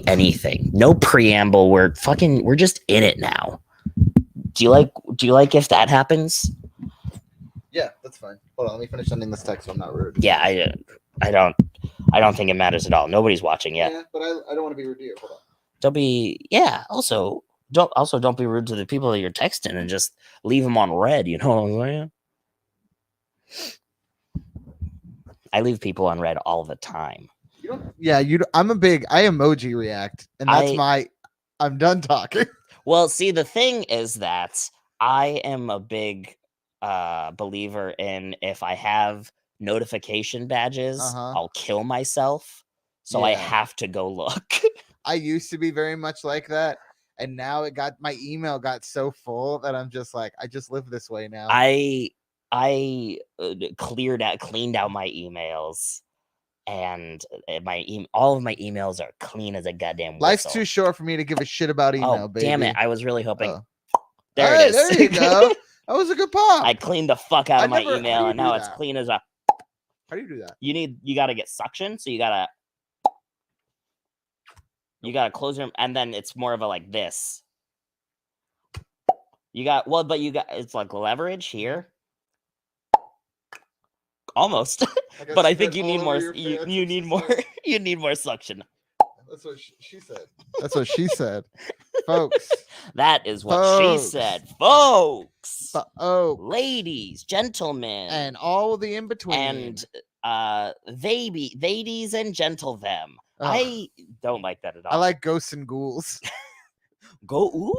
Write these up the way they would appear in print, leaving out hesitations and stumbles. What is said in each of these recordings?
anything. No preamble. We're just in it now. Do you like if that happens? Yeah, that's fine. Hold on, let me finish sending this text so I'm not rude. Yeah, I don't think it matters at all. Nobody's watching yet. Yeah, but I don't want to be rude to you. Hold on. Don't be don't be rude to the people that you're texting and just leave them on red. You know what I'm saying? I leave people on red all the time. I emoji react, and that's I'm done talking. Well, see, the thing is that I am a big believer in if I have notification badges, I'll kill myself. So I have to go look. I used to be very much like that, and now my email got so full that I'm just like, I just live this way now. I cleaned out my emails, and all of my emails are clean as a goddamn whistle. Life's too short for me to give a shit about email, baby. Damn it! I was really hoping. There it is. There you go. That was a good pop. I cleaned the fuck out of my email, and now it's clean as a. How do you do that? You got to get suction, so you gotta close your, and then it's more of a like this. It's like leverage here. Almost, but I think you need more. You need more. You need more suction. That's what she said. That's what she said, folks. That is what she said, folks. Ladies, gentlemen, and all the in between, and ladies and gentle them. I don't like that at all. I like ghosts and ghouls. Whoa.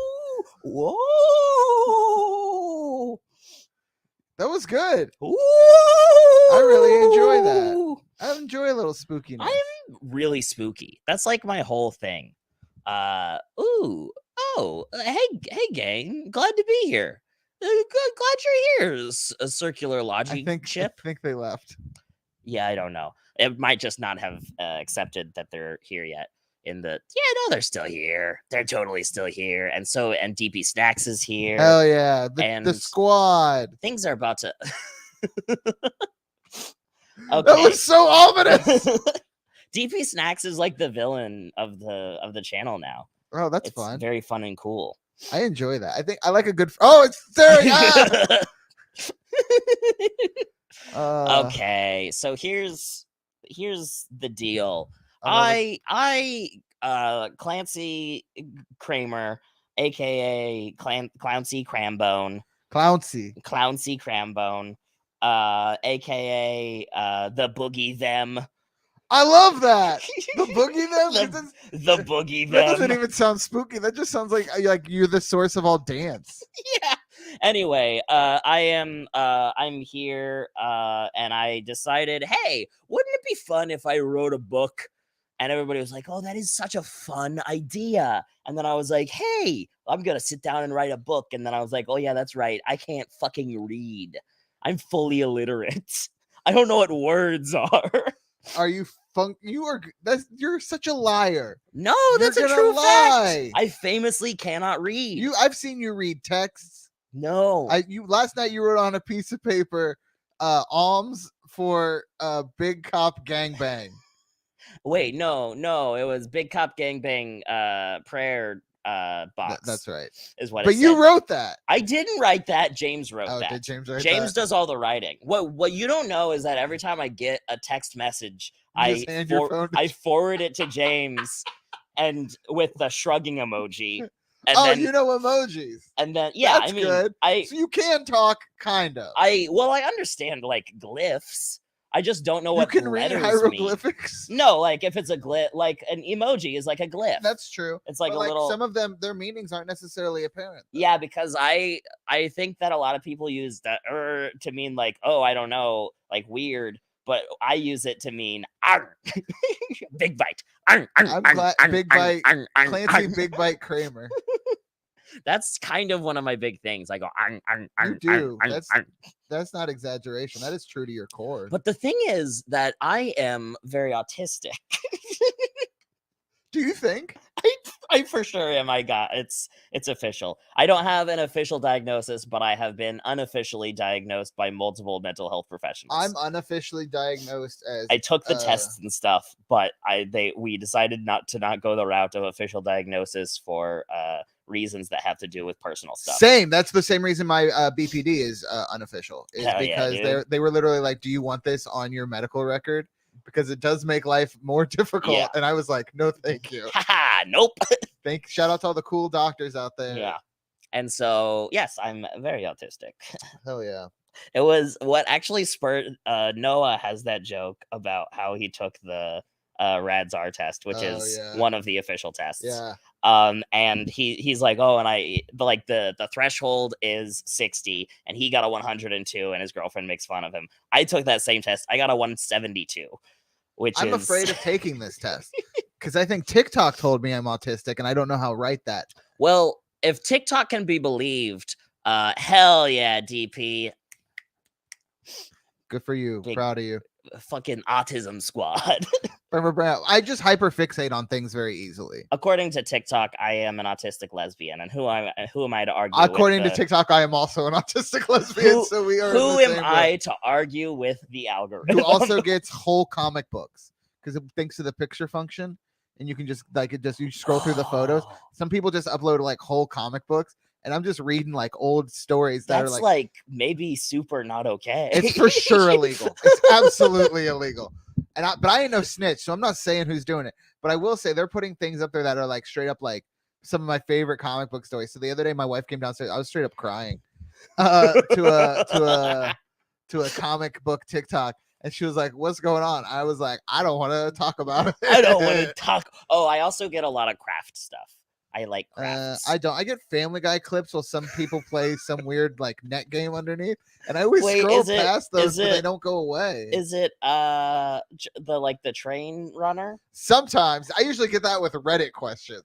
That was good. Ooh. I really enjoy that. I enjoy a little spookiness. I'm really spooky. That's like my whole thing. Hey gang, glad to be here. Glad you're here. A circular logic ship. I think they left. Yeah, I don't know. It might just not have accepted that they're here yet. They're still here. They're totally still here. And DP Snacks is here. Hell yeah. The squad. Things are about to Okay. That was so ominous. DP Snacks is like the villain of the channel now. Oh, that's fun. Very fun and cool. I enjoy that. I think I like a good. It's there. Okay, so here's the deal. Clancy Kramer, aka Clowncy Crambone, aka the Boogie Them. I love that. The Boogie Them. the Boogie Them. That doesn't even sound spooky. That just sounds like you're the source of all dance. Yeah. Anyway, I'm here, and I decided, hey, wouldn't it be fun if I wrote a book? And everybody was like, oh, that is such a fun idea. And then I was like, hey, I'm going to sit down and write a book. And then I was like, oh, yeah, that's right. I can't fucking read. I'm fully illiterate. I don't know what words are. Are you you're such a liar. No, that's a true fact. I famously cannot read. I've seen you read texts. No. Last night you wrote on a piece of paper, alms for Big Cop Gangbang. Wait, no, it was Big Cop Gangbang prayer box. That's right. Is what. But you wrote that. I didn't write that. James wrote that. Did James write James that? does all the writing. What you don't know is that every time I get a text message, I forward it to James, and with the shrugging emoji. And then, you know emojis. And then that's good. So you can talk, kind of. I understand like glyphs. I just don't know what you can read hieroglyphics. Mean. No, like if it's a glyph, like an emoji is like a glyph. That's true. It's like a little. Some of them, their meanings aren't necessarily apparent. Though. Yeah, because I think that a lot of people use that to mean like, oh, I don't know, like weird. But I use it to mean big bite. I'm glad big bite. Clancy Big Bite Kramer. That's kind of one of my big things. I go, you do. That's not exaggeration. That is true to your core. But the thing is that I am very autistic. Do you think? I I for sure am. I got it's official. I don't have an official diagnosis, but I have been unofficially diagnosed by multiple mental health professionals. I'm unofficially diagnosed as I took the tests and stuff, but we decided not go the route of official diagnosis for reasons that have to do with personal stuff. Same. That's the same reason my BPD is unofficial. Is Hell yeah, because dude. they were literally like, "Do you want this on your medical record?" Because it does make life more difficult. Yeah. And I was like, "No, thank you." Haha, nope. Shout out to all the cool doctors out there. Yeah. And so, yes, I'm very autistic. Hell yeah. It was what actually spurred Noah has that joke about how he took the RADSAR test, which Oh, is yeah. one of the official tests. Yeah. And he's like, oh, and the threshold is 60, and he got a 102, and his girlfriend makes fun of him. I took that same test. I got a 172, which I'm is afraid of taking this test because I think TikTok told me I'm autistic, and I don't know how right that. well, if TikTok can be believed, hell yeah, DP. Good for you. Big Proud of you. fucking autism squad. I just hyperfixate on things very easily. According to TikTok, I am an autistic lesbian, and who am I to argue? According to TikTok, I am also an autistic lesbian. So we are. Who am I to argue with the algorithm? Who also gets whole comic books because it thinks of the picture function, and you can just you scroll through the photos. Some people just upload like whole comic books, and I'm just reading like old stories that That's are like maybe super not okay. It's for sure illegal. It's absolutely illegal. But I ain't no snitch, so I'm not saying who's doing it. But I will say they're putting things up there that are like straight up like some of my favorite comic book stories. So the other day, my wife came downstairs. I was straight up crying to a comic book TikTok, and she was like, "What's going on?" I was like, "I don't want to talk about it. I don't want to talk." Oh, I also get a lot of craft stuff. I like crafts. I don't. I get Family Guy clips while some people play some weird like net game underneath, and I always scroll past those, but they don't go away. Is it the train runner? Sometimes I usually get that with Reddit questions,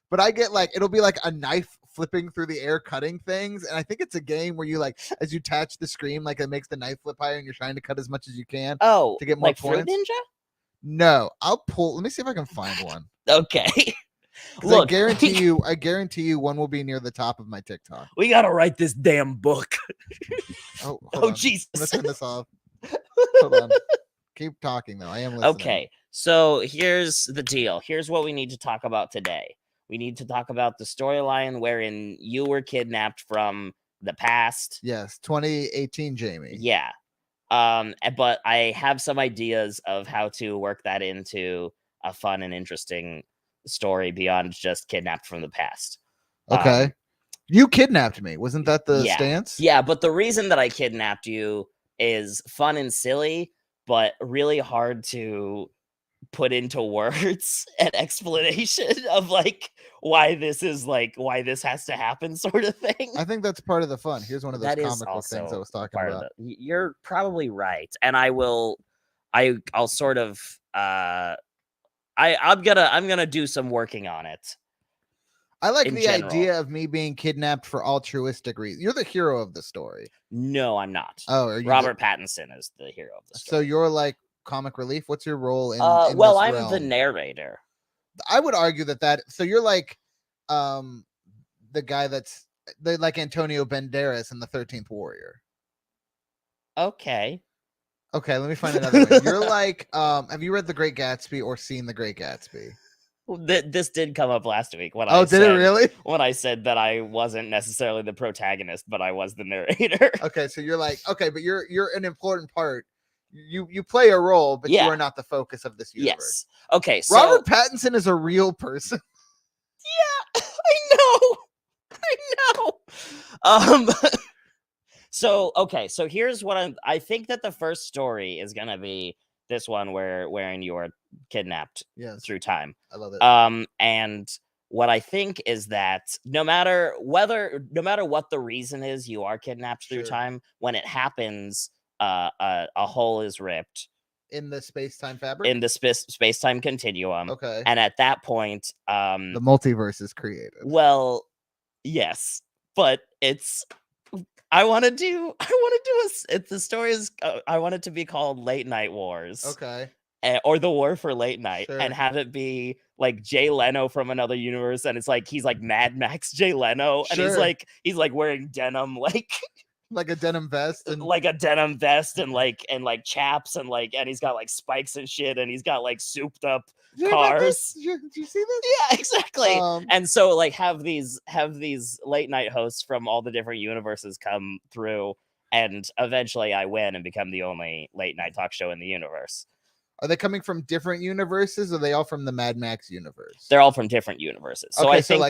but I get like it'll be like a knife flipping through the air, cutting things, and I think it's a game where you like as you touch the screen, like it makes the knife flip higher, and you're trying to cut as much as you can. Oh, to get more like points. Fruit Ninja? No, I'll pull. Let me see if I can find one. Okay. Look, I guarantee you one will be near the top of my TikTok. We gotta write this damn book. Oh, Jesus. I'm gonna turn this off. Hold on. Keep talking though. I am listening. Okay, so here's the deal. Here's what we need to talk about today. We need to talk about the storyline wherein you were kidnapped from the past. Yes, 2018, Jamie. Yeah. But I have some ideas of how to work that into a fun and interesting story beyond just kidnapped from the past. Okay. You kidnapped me. Wasn't that the stance? Yeah, but the reason that I kidnapped you is fun and silly, but really hard to put into words and explanation of like why this has to happen sort of thing. I think that's part of the fun. Here's one of those comic book things I was talking about. You're probably right. And I'll sort of I'm gonna do some working on it. I like the idea of me being kidnapped for altruistic reasons. You're the hero of the story. No, I'm not. Oh, are you Robert Pattinson is the hero of the story. So you're like comic relief. What's your role in? Well, I'm the narrator. I would argue that. So you're like, the guy that's like Antonio Banderas in the 13th Warrior. Okay. Okay, let me find another one. You're like, have you read The Great Gatsby or seen The Great Gatsby? This did come up last week when did it really? When I said that I wasn't necessarily the protagonist, but I was the narrator. Okay, so you're like, okay, but you're an important part. You play a role, but you are not the focus of this universe. Yes. Okay, so Robert Pattinson is a real person. Yeah, I know. So here's what I think that the first story is gonna be this one wherein you are kidnapped through time. I love it. And what I think is that no matter what the reason is, you are kidnapped through time. When it happens, a hole is ripped in the space-time fabric, in the space-time continuum. Okay, and at that point, the multiverse is created. Well, yes, but it's. I want to do the story is I want it to be called Late Night Wars. Okay. Or the War for Late Night, Sure. and have it be like Jay Leno from another universe, and it's like he's like Mad Max Jay Leno, and Sure. he's like wearing denim, Like a denim vest and like a denim vest and like chaps and he's got like spikes and shit, and he's got like souped up Did you hear about this? cars. Did you see this? Yeah, exactly. Um, And so like have these late night hosts from all the different universes come through, and eventually I win and become the only late night talk show in the universe. Are they coming from different universes? Or are they all from the Mad Max universe? They're all from different universes. So okay, I think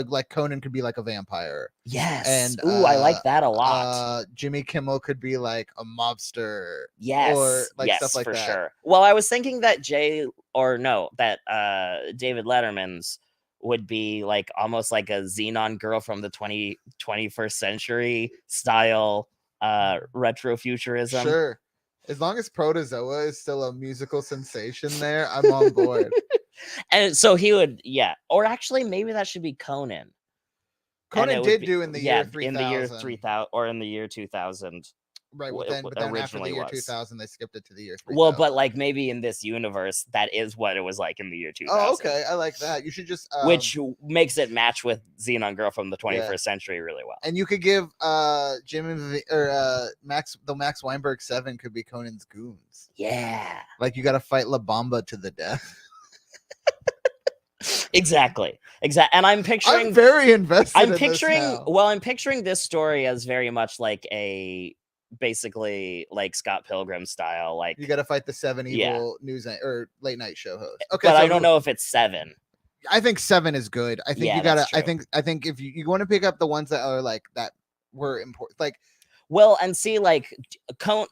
like Conan could be like a vampire. yes. And I like that a lot. Jimmy Kimmel could be like a mobster. Yes. Or like yes, stuff like for that. sure. Well, I was thinking that David Letterman's would be like almost like a Xenon girl from the 21st century style retrofuturism. Sure. As long as Protozoa is still a musical sensation there, I'm on board. And so he would, or actually maybe that should be Conan. Conan did do in the year 3000. In the year 3000 or in the year 2000. Right, but then after the year 2000, they skipped it to the year 3000. Well, but like maybe in this universe, that is what it was like in the year 2000. Oh, okay, I like that. You should just which makes it match with Xenon Girl from the 21st century really well. And you could give Jimmy or Max Weinberg 7 could be Conan's goons. Yeah, like you got to fight La Bamba to the death. Exactly. And I'm picturing. I'm very invested. I'm picturing this story as very much like basically like Scott Pilgrim style. Like you got to fight the 7 evil news or late night show host. Okay, but I don't know if it's 7. I think 7 is good. I think you gotta. I think if you want to pick up the ones that are like that were important, like. Well, and see, like,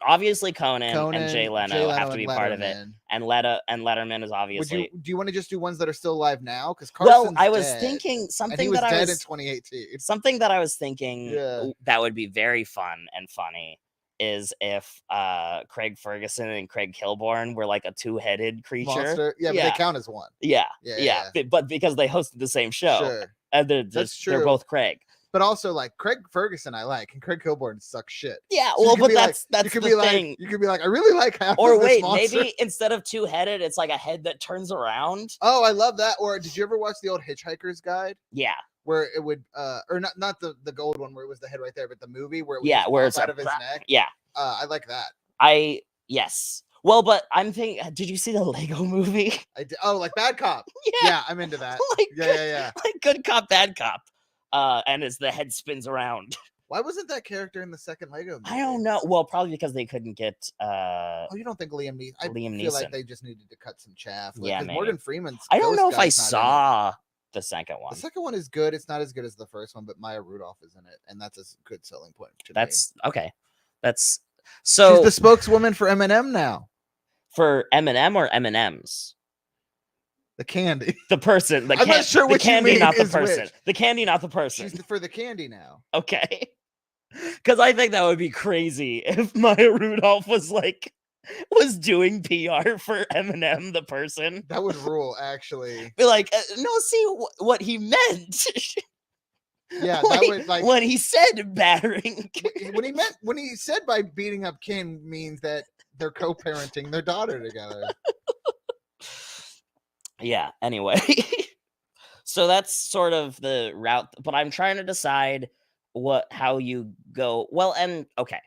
obviously Conan and Jay Leno have to be part of it, and Letterman is obviously. Do you want to just do ones that are still alive now? Because I was thinking something that I was dead in 2018. Something that I was thinking that would be very fun and funny is if Craig Ferguson and Craig Kilborn were like a two-headed creature. Monster. Yeah, but they count as one. Yeah. But because they hosted the same show, and they're both Craig. But also, like Craig Ferguson, I like, and Craig Kilborn sucks shit. Yeah, so well, but that's the thing. You could be like, I really like half. Or of this wait, monster. maybe instead of two-headed, it's like a head that turns around. Oh, I love that. Or did you ever watch the old Hitchhiker's Guide? Yeah. Where it would, or not the gold one where it was the head right there, but the movie where it was where it's out of his neck. Yeah. I like that. Yes. Well, but I'm thinking, did you see the Lego movie? I did. Oh, like Bad Cop. Yeah, I'm into that. Like Good Cop, Bad Cop. And as the head spins around. Why wasn't that character in the second Lego movie? I don't know. Well, probably because they couldn't get. Oh, you don't think Liam Neeson? I feel like they just needed to cut some chaff. Like, maybe. Morgan Freeman's. I don't know if I saw the second one. The second one is good. It's not as good as the first one, but Maya Rudolph is in it, and that's a good selling point. That's okay. That's so. She's the spokeswoman for Eminem now. For Eminem or M&M's? The candy. The person. I'm not sure which candy, not the person. Which. The candy, not the person. She's for the candy now. Okay. Because I think that would be crazy if Maya Rudolph was doing PR for Eminem, the person. That would rule, actually. Be like, no, see what he meant. Yeah, that would like when he said battering. when he said by beating up Ken means that they're co-parenting their daughter together. Yeah, anyway. So that's sort of the route, but I'm trying to decide how you go. Well, and okay.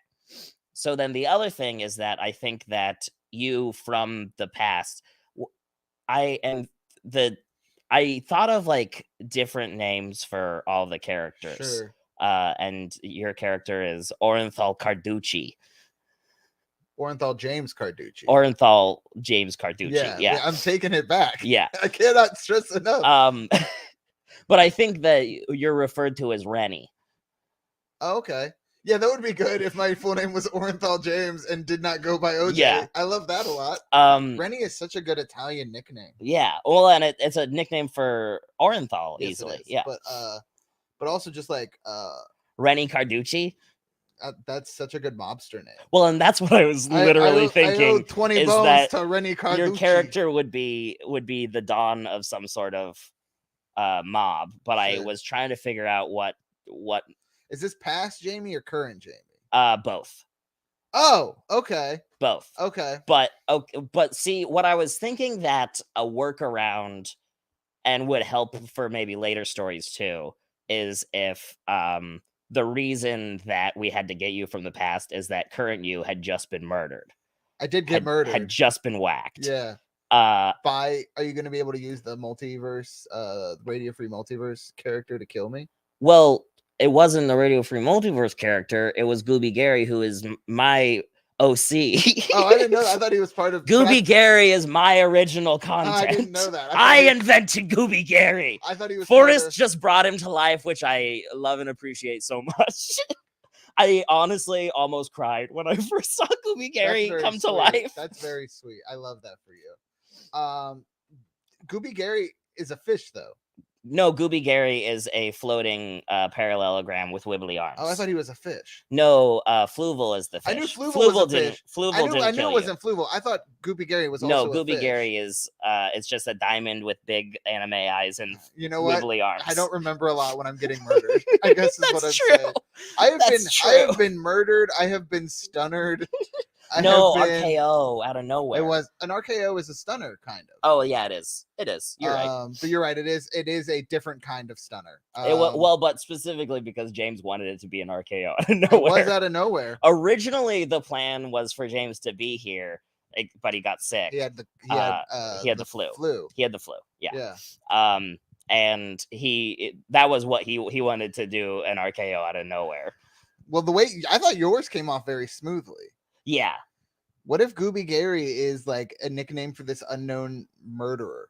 So then the other thing is that I think that you from the past, I thought of like different names for all the characters. Sure. And your character is Orenthal Carducci. Orenthal James Carducci. Orenthal James Carducci. Yeah. I'm taking it back. Yeah. I cannot stress enough. But I think that you're referred to as Rennie. Oh, okay. Yeah, that would be good if my full name was Orenthal James and did not go by OJ. Yeah. I love that a lot. Rennie is such a good Italian nickname. Yeah. Well, and it's a nickname for Orenthal easily. Yeah. But also just like Rennie Carducci. That's such a good mobster name. Well, and that's what I was literally thinking. I owe 20 bones to Rennie Carducci. Your character would be the dawn of some sort of mob, but I was trying to figure out what is this past Jamie or current Jamie? Both. Oh, okay. Both. Okay. But see, what I was thinking that a workaround and would help for maybe later stories too, is if the reason that we had to get you from the past is that current you had just been murdered. I did get Had murdered. just been whacked. Yeah. Uh Are you going to be able to use the multiverse, Radio Free Multiverse character to kill me? well, it wasn't the Radio Free Multiverse character, it was Gooby Gary, who is my OC. Oh, I didn't know that. I thought he was part of Gooby Gary is my original content. I didn't know that. I invented Gooby Gary. I thought he was Forrest just brought him to life, which I love and appreciate so much. I honestly almost cried when I first saw Gooby Gary come to life. That's very sweet. I love that for you. Gooby Gary is a fish, though. No, Gooby Gary is a floating parallelogram with wibbly arms. Oh, I thought he was a fish. No, Fluval is the fish. I knew Fluval was a fish. I knew it wasn't Fluval. I thought Gooby Gary was also Gooby a fish. Gary is it's just a diamond with big anime eyes and you know what? wibbly arms. I don't remember a lot when I'm getting murdered. I guess is what I'm true. saying. I have been murdered. I have been stunnered. RKO out of nowhere. It was an RKO is a stunner, kind of. Oh yeah, it is. It is. You're right. But you're right. It is a different kind of stunner. But specifically because James wanted it to be an RKO out of nowhere. It was out of nowhere. Originally, the plan was for James to be here, but he got sick. He had the flu. He had the flu. Yeah. And that was what he wanted to do, an RKO out of nowhere. Well, the way I thought yours came off very smoothly. Yeah. What if Gooby Gary is like a nickname for this unknown murderer?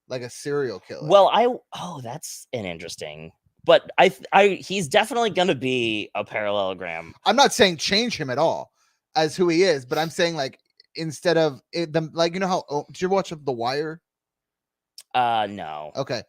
Like a serial killer? Well, that's an interesting. But he's definitely going to be a parallelogram. I'm not saying change him at all as who he is, but I'm saying like instead of like, you know how did you watch The Wire? No. Okay.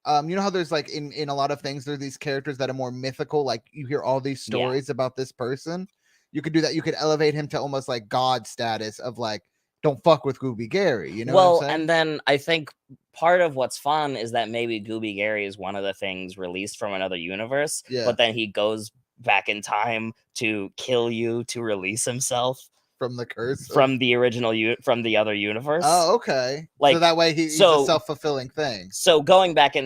You know how there's like in a lot of things there's these characters that are more mythical, like you hear all these stories about this person. You could do that. You could elevate him to almost like God status of like, don't fuck with Gooby Gary. You know what I'm saying? And then I think part of what's fun is that maybe Gooby Gary is one of the things released from another universe, but then he goes back in time to kill you to release himself from the curse from the original from the other universe. Oh, okay. Like so that way he's a self-fulfilling thing. So going back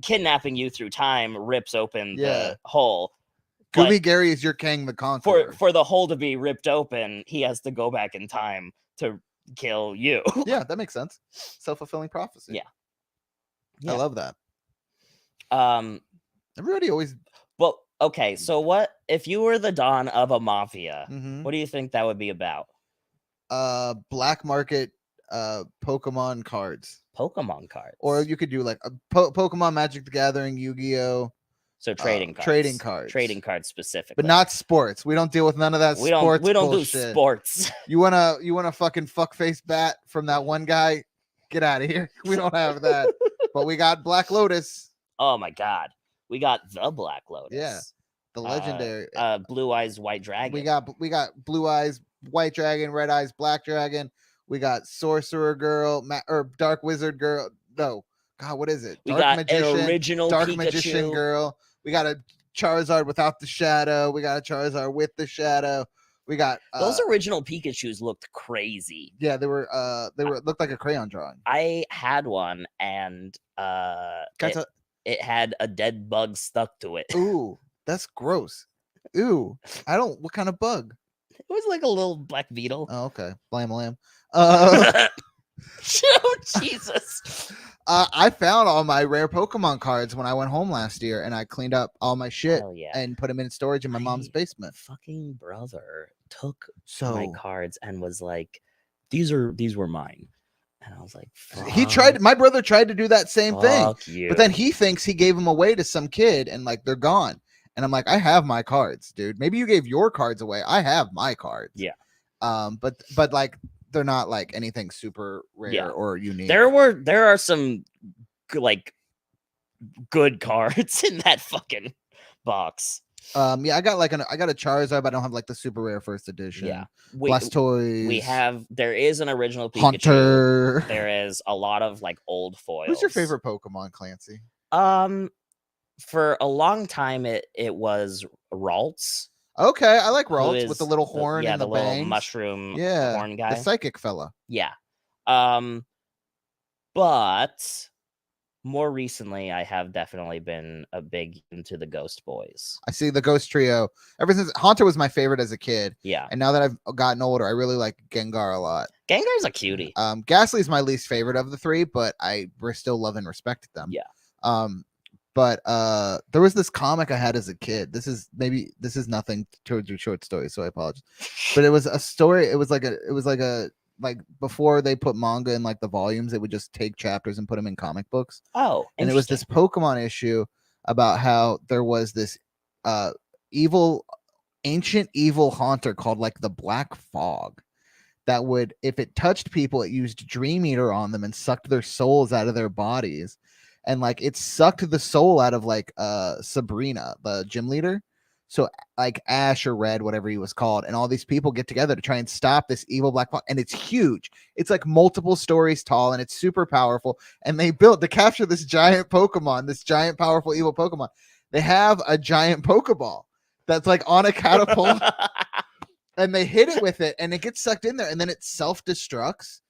kidnapping you through time rips open the hole. Gooby Gary is your King the Conqueror. For the hole to be ripped open, he has to go back in time to kill you. Yeah, that makes sense. Self-fulfilling prophecy. Yeah. I love that. Everybody always. Well, okay. So what if you were the Don of a mafia? What do you think that would be about? Black market Pokemon cards. Pokemon cards. Or you could do like a Pokemon Magic the Gathering, Yu-Gi-Oh. So trading cards. Trading cards specifically. But not sports. We don't deal with none of that we sports don't bullshit. Do sports. You wanna fucking fuckface bat from that one guy? Get out of here. We don't have that. But we got Black Lotus. Oh my god. We got the Black Lotus. Yeah. The legendary Blue Eyes White Dragon. We got Blue Eyes White Dragon, Red Eyes Black Dragon. We got Sorcerer Girl or Dark Wizard Girl. No. God, what is it? We got an original Dark Pikachu. Magician Girl. We got a Charizard without the shadow. We got a Charizard with the shadow. We got those original Pikachus looked crazy. Yeah, they were looked like a crayon drawing. I had one and it had a dead bug stuck to it. Ooh, that's gross. Ooh, what kind of bug? It was like a little black beetle. Oh, okay. Blam lamb. Oh, Jesus. I found all my rare Pokemon cards when I went home last year, and I cleaned up all my shit and put them in storage in my mom's basement. Fucking brother took my cards and was like, "These were mine," and I was like, My brother tried to do that same thing, you. But then he thinks he gave them away to some kid, and like they're gone. And I'm like, I have my cards, dude. Maybe you gave your cards away. I have my cards. Yeah. But like. They're not like anything super rare or unique. There are some like good cards in that fucking box. I got a Charizard, but I don't have like the super rare first edition. Yeah. Blastoise. There is an original Pikachu. Hunter. There is a lot of like old foils. Who's your favorite Pokemon, Clancy? For a long time it was Ralts. Okay, I like Ralts with the little horn and the little bangs. mushroom horn guy. The psychic fella. Yeah. But More recently, I have definitely been a big into the Ghost Boys. I see the Ghost Trio. Ever since Haunter was my favorite as a kid, Yeah, and now that I've gotten older, I really like Gengar a lot. Gengar's a cutie. Ghastly's my least favorite of the three, but we're still love and respect them. Yeah. But there was this comic I had as a kid. This is nothing towards your short story, so I apologize. But it was a story. It was like like before they put manga in like the volumes, they would just take chapters and put them in comic books. Oh, And it was this Pokemon issue about how there was this uh evil ancient evil haunter called like the Black Fog that would, if it touched people, it used Dream Eater on them and sucked their souls out of their bodies. And like it sucked the soul out of like Sabrina, the gym leader. So like Ash or Red, whatever he was called, and all these people get together to try and stop this evil black fog. And it's huge. It's like multiple stories tall and it's super powerful. And they built to capture this giant Pokemon, this giant powerful evil Pokemon. They have a giant Pokeball that's like on a catapult. And they hit it with it and it gets sucked in there and then it self-destructs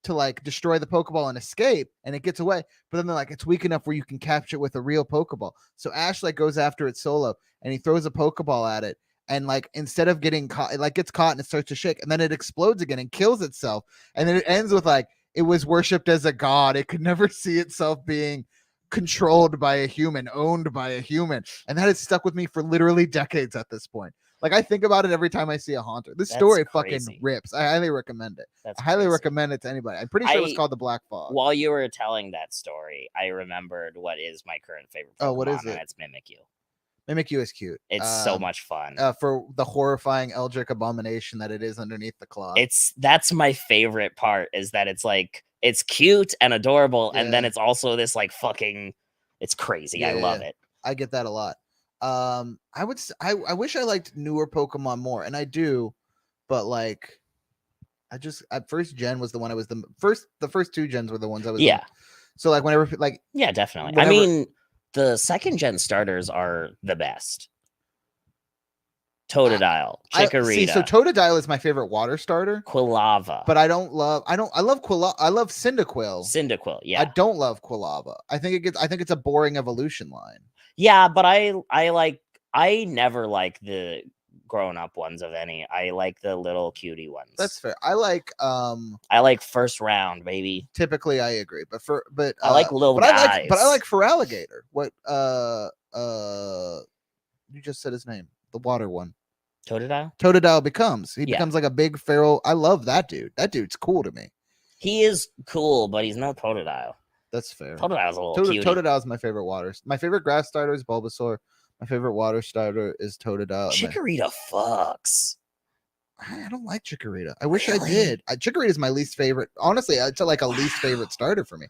to like destroy the Pokeball and escape, and it gets away. But then they're like, it's weak enough where you can capture it with a real Pokeball. So Ash like goes after it solo and he throws a Pokeball at it. And like instead of getting caught, it like gets caught and it starts to shake, and then it explodes again and kills itself. And then it ends with like it was worshipped as a god. It could never see itself being controlled by a human, owned by a human. And that has stuck with me for literally decades at this point. Like I think about it every time I see a Haunter. This story fucking rips. I highly recommend it. I highly recommend it to anybody. I'm pretty sure it was called the Black Fog. While you were telling that story, I remembered what is my current favorite Pokemon. Oh, what is it? And it's Mimikyu. Mimikyu is cute. It's so much fun. For the horrifying Eldritch abomination that it is underneath the claw. That's my favorite part, is that it's like it's cute and adorable, and then it's also this like fucking it's crazy. I love it. I get that a lot. I wish I liked newer Pokemon more, and I do, but like at first gen was the one I was the first two gens were the ones I was so like whenever like definitely whenever, I mean the second gen starters are the best. Totodile, Chikorita. So Totodile is my favorite water starter. Quilava. But I love Quilava. I love Cyndaquil. Cyndaquil, yeah. I don't love Quilava. I think it's a boring evolution line. Yeah, but I never like the grown-up ones of any. I like the little cutie ones. That's fair. I like first round, baby. Typically I agree. But I like little guys. I like Feraligatr. What you just said his name. The water one. Totodile becomes. He becomes like a big feral. I love that dude. That dude's cool to me. He is cool, but he's not Totodile. That's fair. Totodile's a little cutie. Totodile's my favorite water. My favorite grass starter is Bulbasaur. My favorite water starter is Totodile. Chikorita fucks. I don't like Chikorita. I wish I did. Chikorita is my least favorite. Honestly, it's like a least favorite starter for me.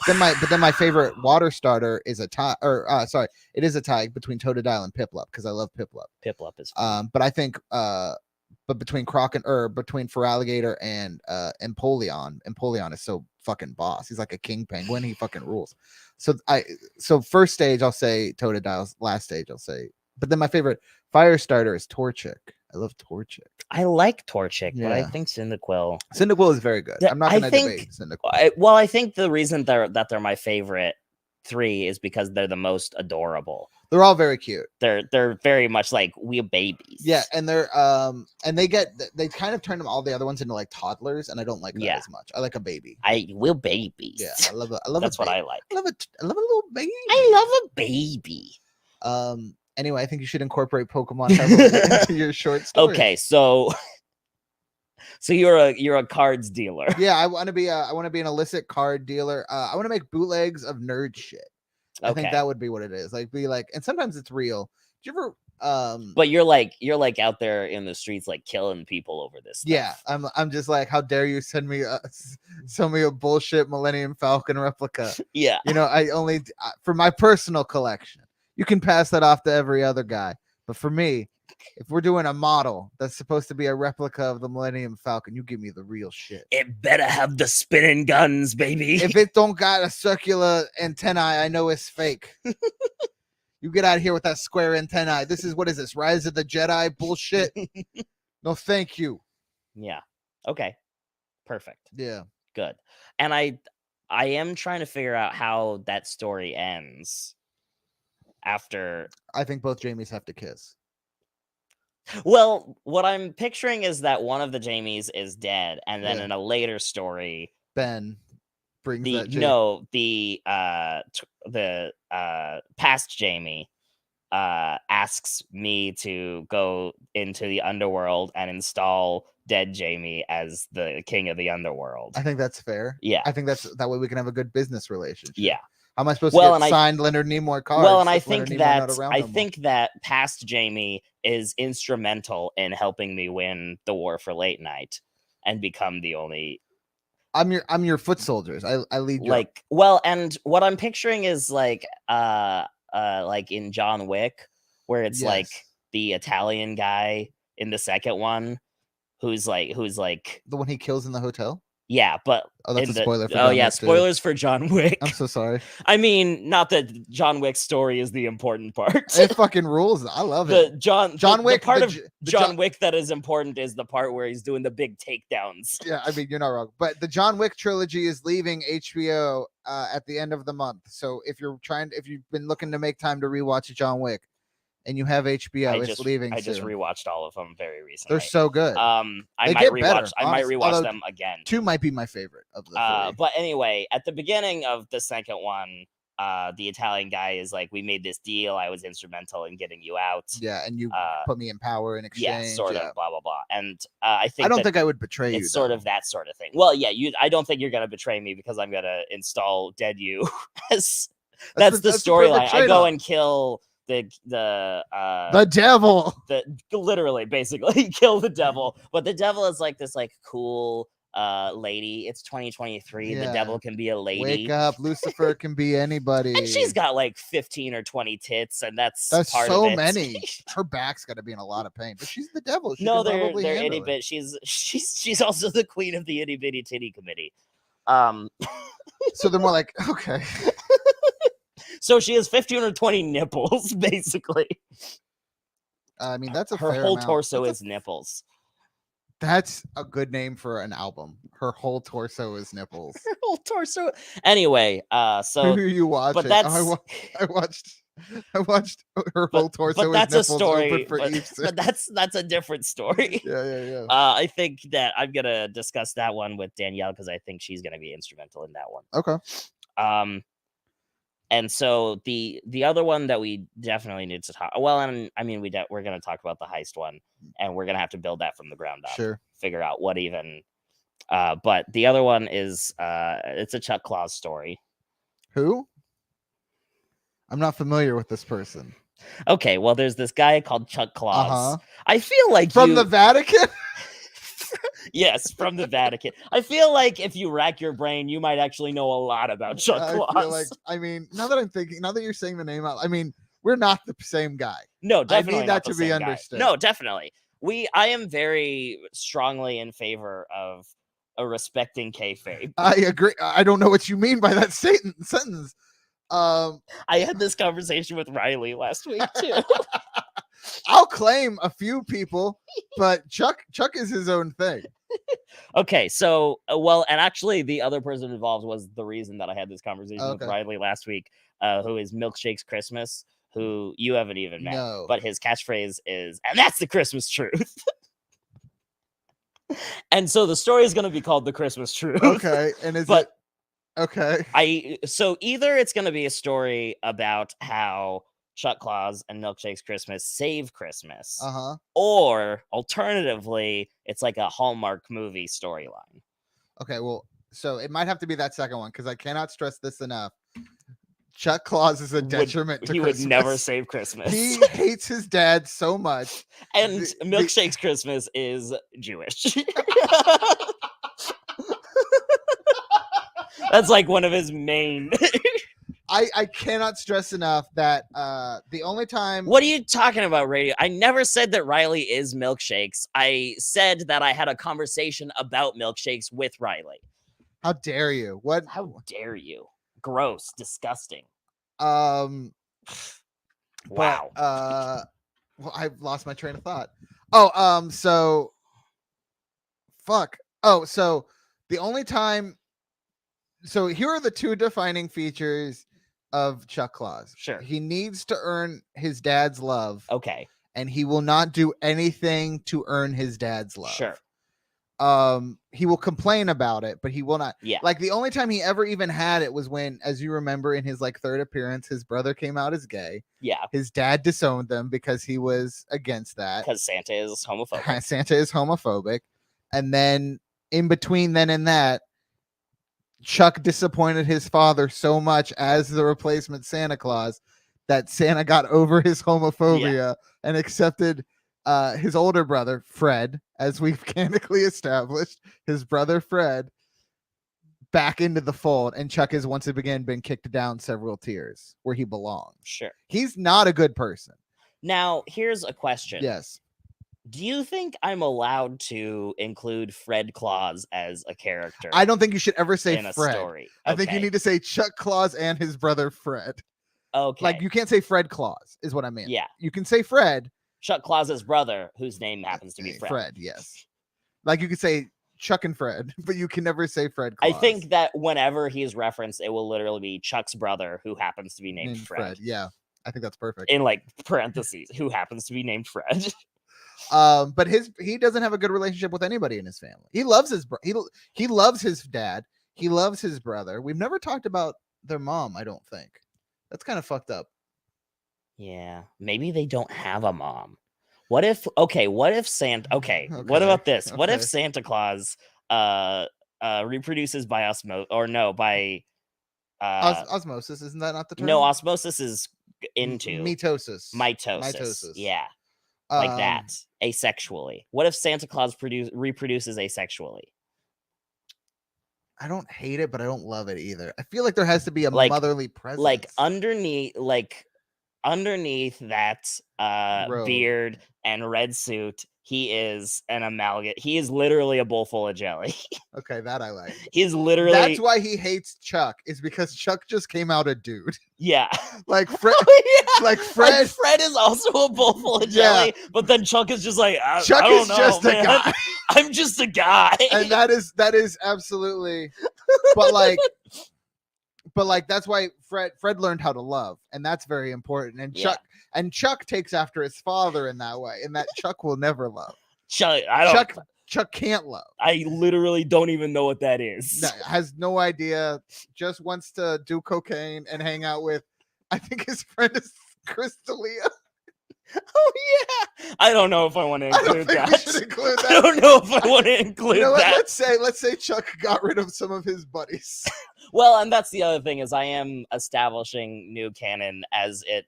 But then my favorite water starter is a tie. It is a tie between Totodile and Piplup because I love Piplup. Piplup is fun. But I think but between between Feraligatr and Empoleon is so fucking boss. He's like a king penguin. He fucking rules. So first stage I'll say Totodile. Last stage I'll say. But then my favorite fire starter is Torchic. I love Torchic. I like Torchic, but I think Cyndaquil. Cyndaquil is very good. I'm not going to debate Cyndaquil. Well, I think the reason that they're my favorite three is because they're the most adorable. They're all very cute. They're very much like we're babies. Yeah, and they're and they kind of turn them all the other ones into like toddlers, and I don't like that as much. I like a baby. We're babies. Yeah, I love. That's what I like. I love a little baby. I love a baby. Anyway, I think you should incorporate Pokemon heavily into your short story. Okay, so you're a cards dealer. Yeah, I want to be an illicit card dealer. I want to make bootlegs of nerd shit. I think that would be what it is. And sometimes it's real. Did you ever But you're like out there in the streets like killing people over this stuff. Yeah, I'm just like, how dare you send me a bullshit Millennium Falcon replica? Yeah. I only for my personal collection. You can pass that off to every other guy. But for me, if we're doing a model that's supposed to be a replica of the Millennium Falcon, you give me the real shit. It better have the spinning guns, baby. If it don't got a circular antennae, I know it's fake. You get out of here with that square antennae. What is this? Rise of the Jedi bullshit? No, thank you. Yeah. Okay. Perfect. Yeah. Good. And I am trying to figure out how that story ends after. I think both Jamies have to kiss. Well, what I'm picturing is that one of the Jamies is dead, and then Yeah. in a later story, Ben brings the that no, the past Jamie asks me to go into the underworld and install dead Jamie as the king of the underworld. I think that's fair. Yeah. I think that way we can have a good business relationship. Yeah. How am I supposed Well, to and get I signed Leonard Nimoy cards? well, and I if Leonard think Nimoy not that around no more? past Jamie is instrumental in helping me win the war for late night and become the only I'm your foot soldiers. I lead you. like well, and what I'm picturing is like in John Wick, where it's like Yes. the Italian guy in the second one who's like The one he kills in the hotel. yeah, but Oh, that's in a the spoiler for oh John yeah, Wick 2. spoilers for John Wick. I'm so sorry. I mean, not that John Wick's story is the important part. It fucking rules. I love the it. John Wick. the part the of J- the John Wick that is important is the part where he's doing the big takedowns. Yeah, I mean you're not wrong. But the John Wick trilogy is leaving HBO at the end of the month. So if you've been looking to make time to rewatch John Wick, and you have HBO, it's leaving. I just soon. rewatched all of them very recently. They're so good. I They might get rewatch. better, I might honestly. rewatch Although them again. 2 might be my favorite of the 3. But anyway, at the beginning of the second one, the Italian guy is like, "We made this deal. I was instrumental in getting you out." Yeah, and you put me in power in exchange. Yeah, sort of. Blah blah blah. And I think I don't think I would betray you. it's sort of that sort of thing. Well, yeah, I don't think you're gonna betray me because I'm gonna install dead you. As that's the storyline. I go and kill the devil. Literally, basically kill the devil. But the devil is like this like cool lady. It's 2023. Yeah. The devil can be a lady. Wake up, Lucifer can be anybody. And she's got like 15 or 20 tits, and that's part so of it. many. Her back's got to be in a lot of pain, but she's the devil. She no, can they're itty it. bit. She's also the queen of the itty bitty titty committee. So they're more like, okay. So she has 15 or 20 nipples, basically. I mean, that's her fair whole amount. torso is nipples. That's a good name for an album. Her whole torso is nipples. Her whole torso. Anyway, so who are you watching? But that's I watched her whole torso. But that's is a nipples story. Open for but that's a different story. Yeah. I think that I'm gonna discuss that one with Danielle because I think she's gonna be instrumental in that one. Okay. And so the other one that we definitely need to talk. Well, and I mean we're gonna talk about the heist one, and we're gonna have to build that from the ground up. Sure. Figure out what even. But the other one is it's a Chuck Claus story. Who? I'm not familiar with this person. Okay, well, there's this guy called Chuck Claus. Uh-huh. I feel like from the Vatican. Yes, from the Vatican. I feel like if you rack your brain, you might actually know a lot about Chuck Claus. I feel like, I mean, now that you're saying the name out, I mean, we're not the same guy. No, definitely. I need that to be understood. No, definitely. I am very strongly in favor of respecting kayfabe. I agree. I don't know what you mean by that sentence. I had this conversation with Riley last week too. I'll claim a few people, but Chuck is his own thing. Okay, so well, and actually, the other person involved was the reason that I had this conversation with Riley last week, who is Milkshakes Christmas, who you haven't even met, but his catchphrase is, "And that's the Christmas truth." And so the story is going to be called "The Christmas Truth." Okay, and okay? So either it's going to be a story about how Chuck Claus and Milkshakes Christmas save Christmas, or alternatively, it's like a Hallmark movie storyline. Okay, well, so it might have to be that second one because I cannot stress this enough. Chuck Claus is a detriment to Christmas. He would never save Christmas. He hates his dad so much. And Milkshakes Christmas is Jewish. That's like one of his main. I cannot stress enough that the only time. What are you talking about, radio? I never said that Riley is Milkshakes. I said that I had a conversation about Milkshakes with Riley. How dare you? What? How dare you? Gross, disgusting. Wow. Well, I've lost my train of thought. So fuck. Oh, so the only time So here are the two defining features of Chuck Claus. Sure. He needs to earn his dad's love, Okay. and he will not do anything to earn his dad's love. Sure. He will complain about it, but he will not. Yeah. Like the only time he ever even had it was when, as you remember, in his like third appearance, his brother came out as gay. Yeah. His dad disowned them because he was against that. Because Santa is homophobic. Santa is homophobic. And then in between then and that, Chuck disappointed his father so much as the replacement Santa Claus that Santa got over his homophobia and accepted his older brother, Fred, as we've canonically established, his brother Fred, back into the fold. And Chuck has once again been kicked down several tiers where he belongs. Sure. He's not a good person. Now, here's a question. Yes. Do you think I'm allowed to include Fred Claus as a character? I don't think you should ever say in a Fred. story. I think you need to say Chuck Claus and his brother Fred. Okay. Like you can't say Fred Claus is what I mean. Yeah. You can say Fred. Chuck Claus's brother, whose name happens to be Fred. Fred, yes. Like you could say Chuck and Fred, but you can never say Fred Claus. I think that whenever he's referenced, it will literally be Chuck's brother, who happens to be named Fred. Yeah. I think that's perfect. In like parentheses, who happens to be named Fred. But he doesn't have a good relationship with anybody in his family. He loves his he loves his dad. He loves his brother. We've never talked about their mom, I don't think. That's kind of fucked up. Yeah, maybe they don't have a mom. What if Santa what about this? What if Santa Claus reproduces by osmosis? Isn't that not the term? No, osmosis is into mitosis. Yeah. Like that, asexually. What if Santa Claus reproduces asexually? I don't hate it, but I don't love it either. I feel like there has to be a motherly presence. Like underneath that beard and red suit, he is an amalgam. He is literally a bowl full of jelly. Okay, that I like. He's literally. That's why he hates Chuck, is because Chuck just came out a dude. Yeah. Like Fred. Like Fred. Like Fred is also a bowl full of jelly, but then Chuck is just like, Chuck I don't is know, just man. a guy. I'm just a guy. And that is absolutely. But like that's why Fred learned how to love, and that's very important. And Chuck takes after his father in that way, and that Chuck will never love. Chuck can't love. I literally don't even know what that is. No, has no idea. Just wants to do cocaine and hang out with. I think his friend is Crystalia. Oh yeah. I don't know if I want to include that. We should include that. I don't know if I want to include that. Let's say Chuck got rid of some of his buddies. Well, and that's the other thing is I am establishing new canon as it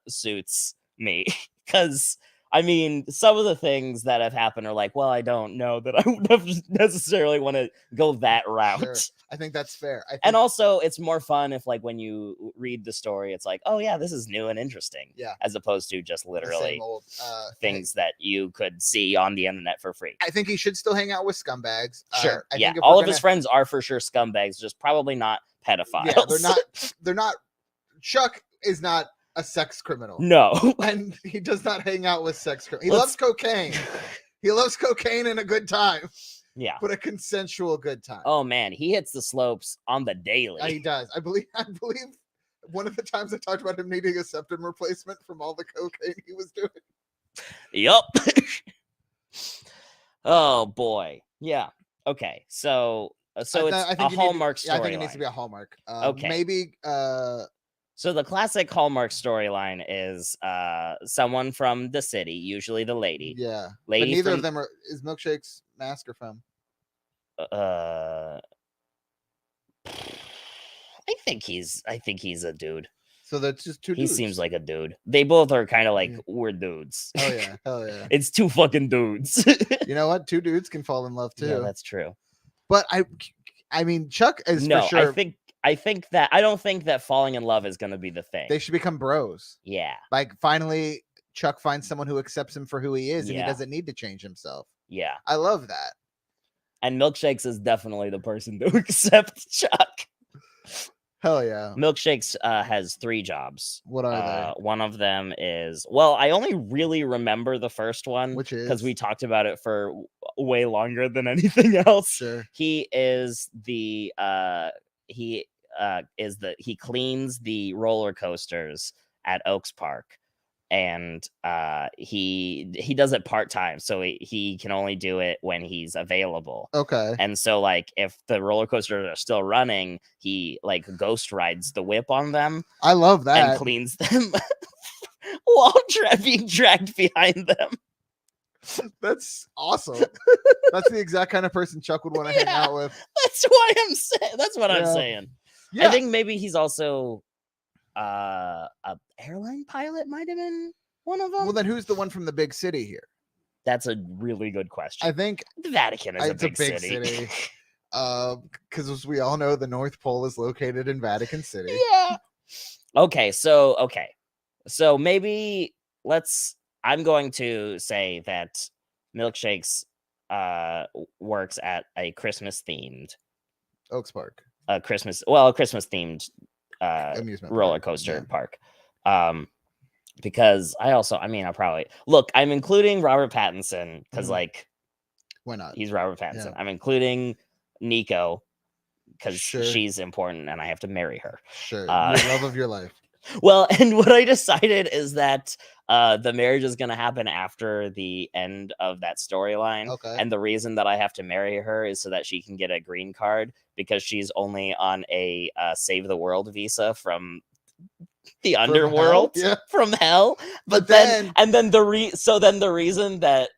suits me. Because I mean, some of the things that have happened are like, well, I don't know that I would necessarily want to go that route. Sure. I think that's fair. And also, it's more fun if, like, when you read the story, it's like, oh, yeah, this is new and interesting. Yeah. As opposed to just literally old, things that you could see on the internet for free. I think he should still hang out with scumbags. Sure. Yeah. All of his friends are for sure scumbags, just probably not pedophiles. Yeah, they're not. Chuck is not a sex criminal. No. And he does not hang out with sex criminals. He loves cocaine. He loves cocaine and a good time. Yeah. But a consensual good time. Oh man, he hits the slopes on the daily. He does. I believe one of the times I talked about him needing a septum replacement from all the cocaine he was doing. Yup. Oh boy. Yeah. Okay. So it's a Hallmark storyline. I think it needs to be a Hallmark. Okay. Maybe so the classic Hallmark storyline is someone from the city, usually the lady. Yeah. Lady but neither of them is Milkshake's mask or femme. I think he's a dude. So that's just two dudes. He seems like a dude. They both are kind of like, we're dudes. Oh yeah, hell yeah. It's two fucking dudes. You know what? Two dudes can fall in love too. Yeah, that's true. But I mean, Chuck is no, for sure. I don't think that falling in love is going to be the thing. They should become bros. Yeah. Like finally, Chuck finds someone who accepts him for who he is, and Yeah. he doesn't need to change himself. Yeah. I love that. And Milkshakes is definitely the person to accept Chuck. Hell yeah. Milkshakes has 3 jobs. What are they? One of them is, well, I only really remember the first one, which is because we talked about it for way longer than anything else. Sure. He is the he cleans the roller coasters at Oaks Park, and he does it part-time, so he can only do it when he's available. Okay. And so like if the roller coasters are still running, he like ghost rides the whip on them I love and that. cleans them while being dragged behind them. That's awesome. That's the exact kind of person Chuck would want to hang Yeah. out with. That's why I'm saying. That's what I'm Yeah. saying. Yeah. I think maybe he's also a airline pilot. Might have been one of them. Well, then who's the one from the big city here? That's a really good question. I think the Vatican is it's a big city. Because as we all know, the North Pole is located in Vatican City. Yeah. Okay, so maybe I'm going to say that Milkshakes works at a Christmas themed Oaks Park. Christmas themed Amusement roller park, coaster yeah. park. Because I'm including Robert Pattinson because like Why not? he's Robert Pattinson. Yeah. I'm including Nico because Sure. she's important and I have to marry her. Sure. The love of your life. Well, and what I decided is that the marriage is going to happen after the end of that storyline. Okay. And the reason that I have to marry her is so that she can get a green card because she's only on a save the world visa from the underworld, hell? Yeah. from hell. But then the reason that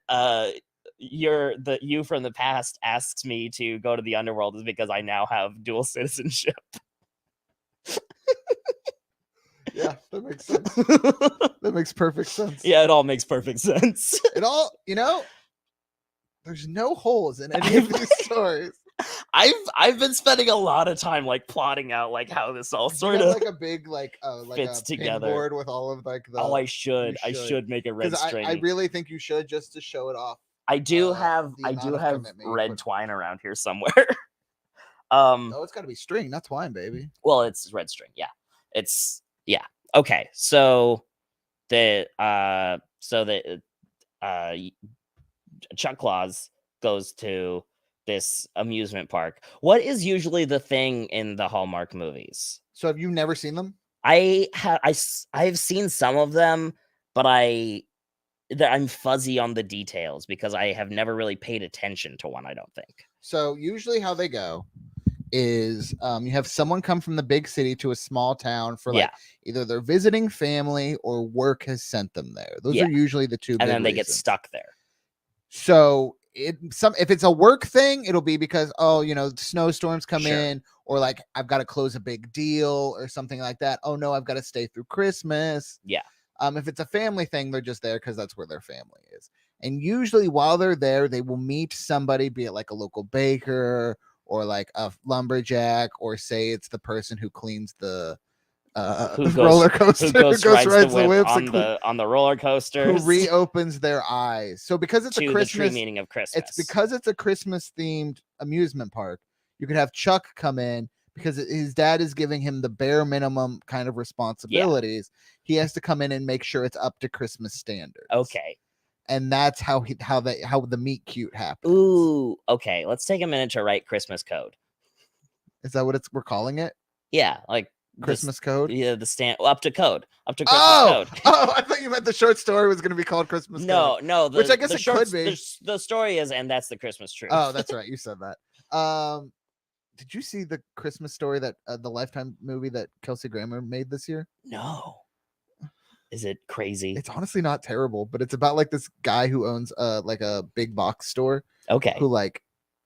you from the past asks me to go to the underworld is because I now have dual citizenship. Yeah, that makes sense. That makes perfect sense. Yeah, it all makes perfect sense. It all, there's no holes in any of these stories. I've been spending a lot of time like plotting out like how this all sort of like a big like fits a together board with all of like the. Oh, I should make it red string. I really think you should just to show it off. I do have red twine around here somewhere. Oh, it's got to be string, not twine, baby. Well, it's red string. Yeah. Okay. So the Chuck Claus goes to this amusement park. What is usually the thing in the Hallmark movies? So have you never seen them? I've seen some of them, but I'm fuzzy on the details because I have never really paid attention to one, I don't think. So usually how they go is you have someone come from the big city to a small town for like either they're visiting family or work has sent them there. Those are usually the two. And then they get stuck there. So if it's a work thing, it'll be because snowstorms come in, or like I've got to close a big deal or something like that. Oh no, I've got to stay through Christmas. Yeah. If it's a family thing, they're just there because that's where their family is. And usually while they're there, they will meet somebody, be it like a local baker or like a lumberjack, or say it's the person who cleans the roller coaster, who rides the whips on the roller coasters, who reopens their eyes. So because it's a Christmas, the true meaning of Christmas, it's because it's a Christmas themed amusement park. You could have Chuck come in because his dad is giving him the bare minimum kind of responsibilities. He has to come in and make sure it's up to Christmas standards. Okay. And that's how the meet cute happens. Ooh, okay. Let's take a minute to write Christmas code. Is that what we're calling it? Yeah, like Christmas code. Yeah, up to Christmas code. Oh, I thought you meant the short story was going to be called Christmas code. No, which I guess it could be. The story is, and that's the Christmas tree. Oh, that's right. You said that. Did you see the Christmas story that the Lifetime movie that Kelsey Grammer made this year? No. Is it crazy? It's honestly not terrible, but it's about like this guy who owns like a big box store. Okay. Who like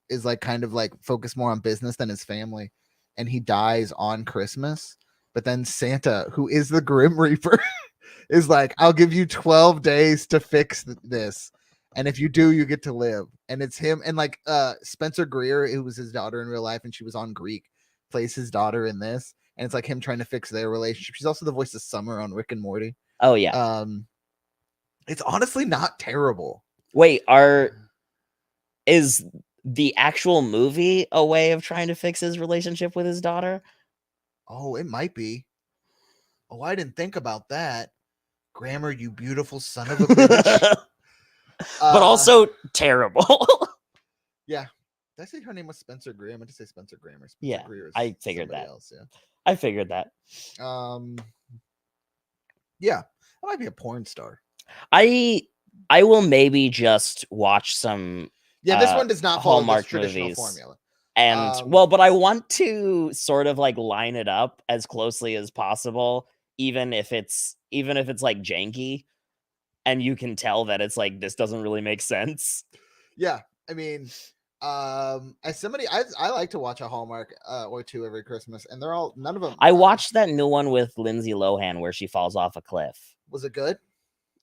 is like kind of like focused more on business than his family, and he dies on Christmas. But then Santa, who is the Grim Reaper, is like, I'll give you 12 days to fix this. And if you do, you get to live. And it's him. And like Spencer Greer, who was his daughter in real life, and she was on Greek, plays his daughter in this. And it's like him trying to fix their relationship. She's also the voice of Summer on Rick and Morty. Oh, yeah. It's honestly not terrible. Wait, is the actual movie a way of trying to fix his relationship with his daughter? Oh, it might be. Oh, I didn't think about that. Grammar, you beautiful son of a bitch. But also terrible. Yeah. Did I say her name was Spencer Greer? I meant to say Spencer Grammer. Spencer Yeah, Greer is I figured somebody that. else. I figured that. Yeah. Yeah, that might be a porn star. I will maybe just watch some Yeah, this one does not follow this Hallmark traditional movies. formula. And well, but I want to sort of like line it up as closely as possible, even if it's like janky, and you can tell that it's like this doesn't really make sense. Yeah, I mean, as somebody, I like to watch a Hallmark or two every Christmas, and they're all none of them. I watched that new one with Lindsay Lohan where she falls off a cliff. Was it good?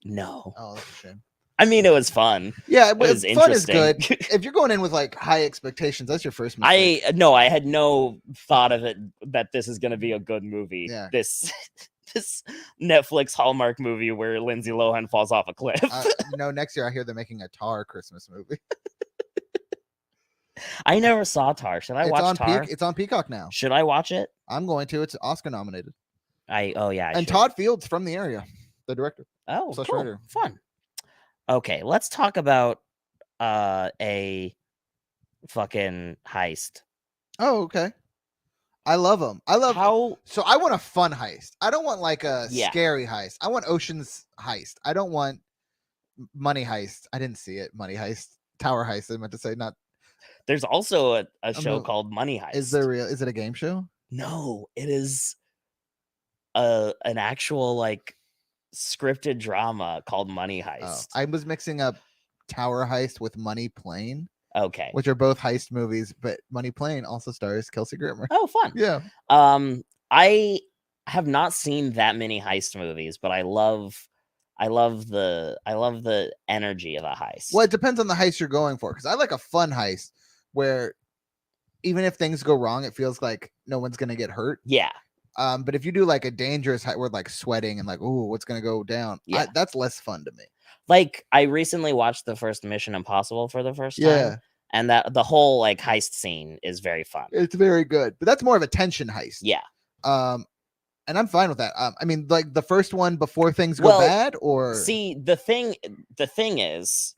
No. Oh, that's a shame. I mean, it was fun. Yeah, It was fun is interesting. good. If you're going in with like high expectations, that's your first mistake. I had no thought of it that this is going to be a good movie. Yeah. This Netflix Hallmark movie where Lindsay Lohan falls off a cliff. Next year I hear they're making a Tar Christmas movie. I never saw Tar. Should I watch Tar? It's on Peacock now. Should I watch it? I'm going to. It's Oscar nominated. And should. Todd Field's from the area, the director. Oh, cool. Writer. Fun. Okay, let's talk about a fucking heist. Oh, okay. I love them. So I want a fun heist. I don't want like a scary heist. I want Ocean's Heist. I don't want Money Heist. I didn't see it. Money Heist. Tower Heist. I meant to say not. There's also a show called Money Heist. Is it a game show? No, it is an actual like scripted drama called Money Heist. I was mixing up Tower Heist with Money Plane. Okay. Which are both heist movies, but Money Plane also stars Kelsey Grammer. Oh, fun. Yeah. I have not seen that many heist movies, but I love the energy of a heist. Well, it depends on the heist you're going for, because I like a fun heist where even if things go wrong, it feels like no one's gonna get hurt. Yeah. But if you do like a dangerous heist, we're like sweating and like, ooh, what's gonna go down? Yeah, that's less fun to me. Like I recently watched the first Mission Impossible for the first time. Yeah. And that the whole like heist scene is very fun. It's very good, but that's more of a tension heist. Yeah. And I'm fine with that. I mean, like the first one before things go bad, or see the thing is,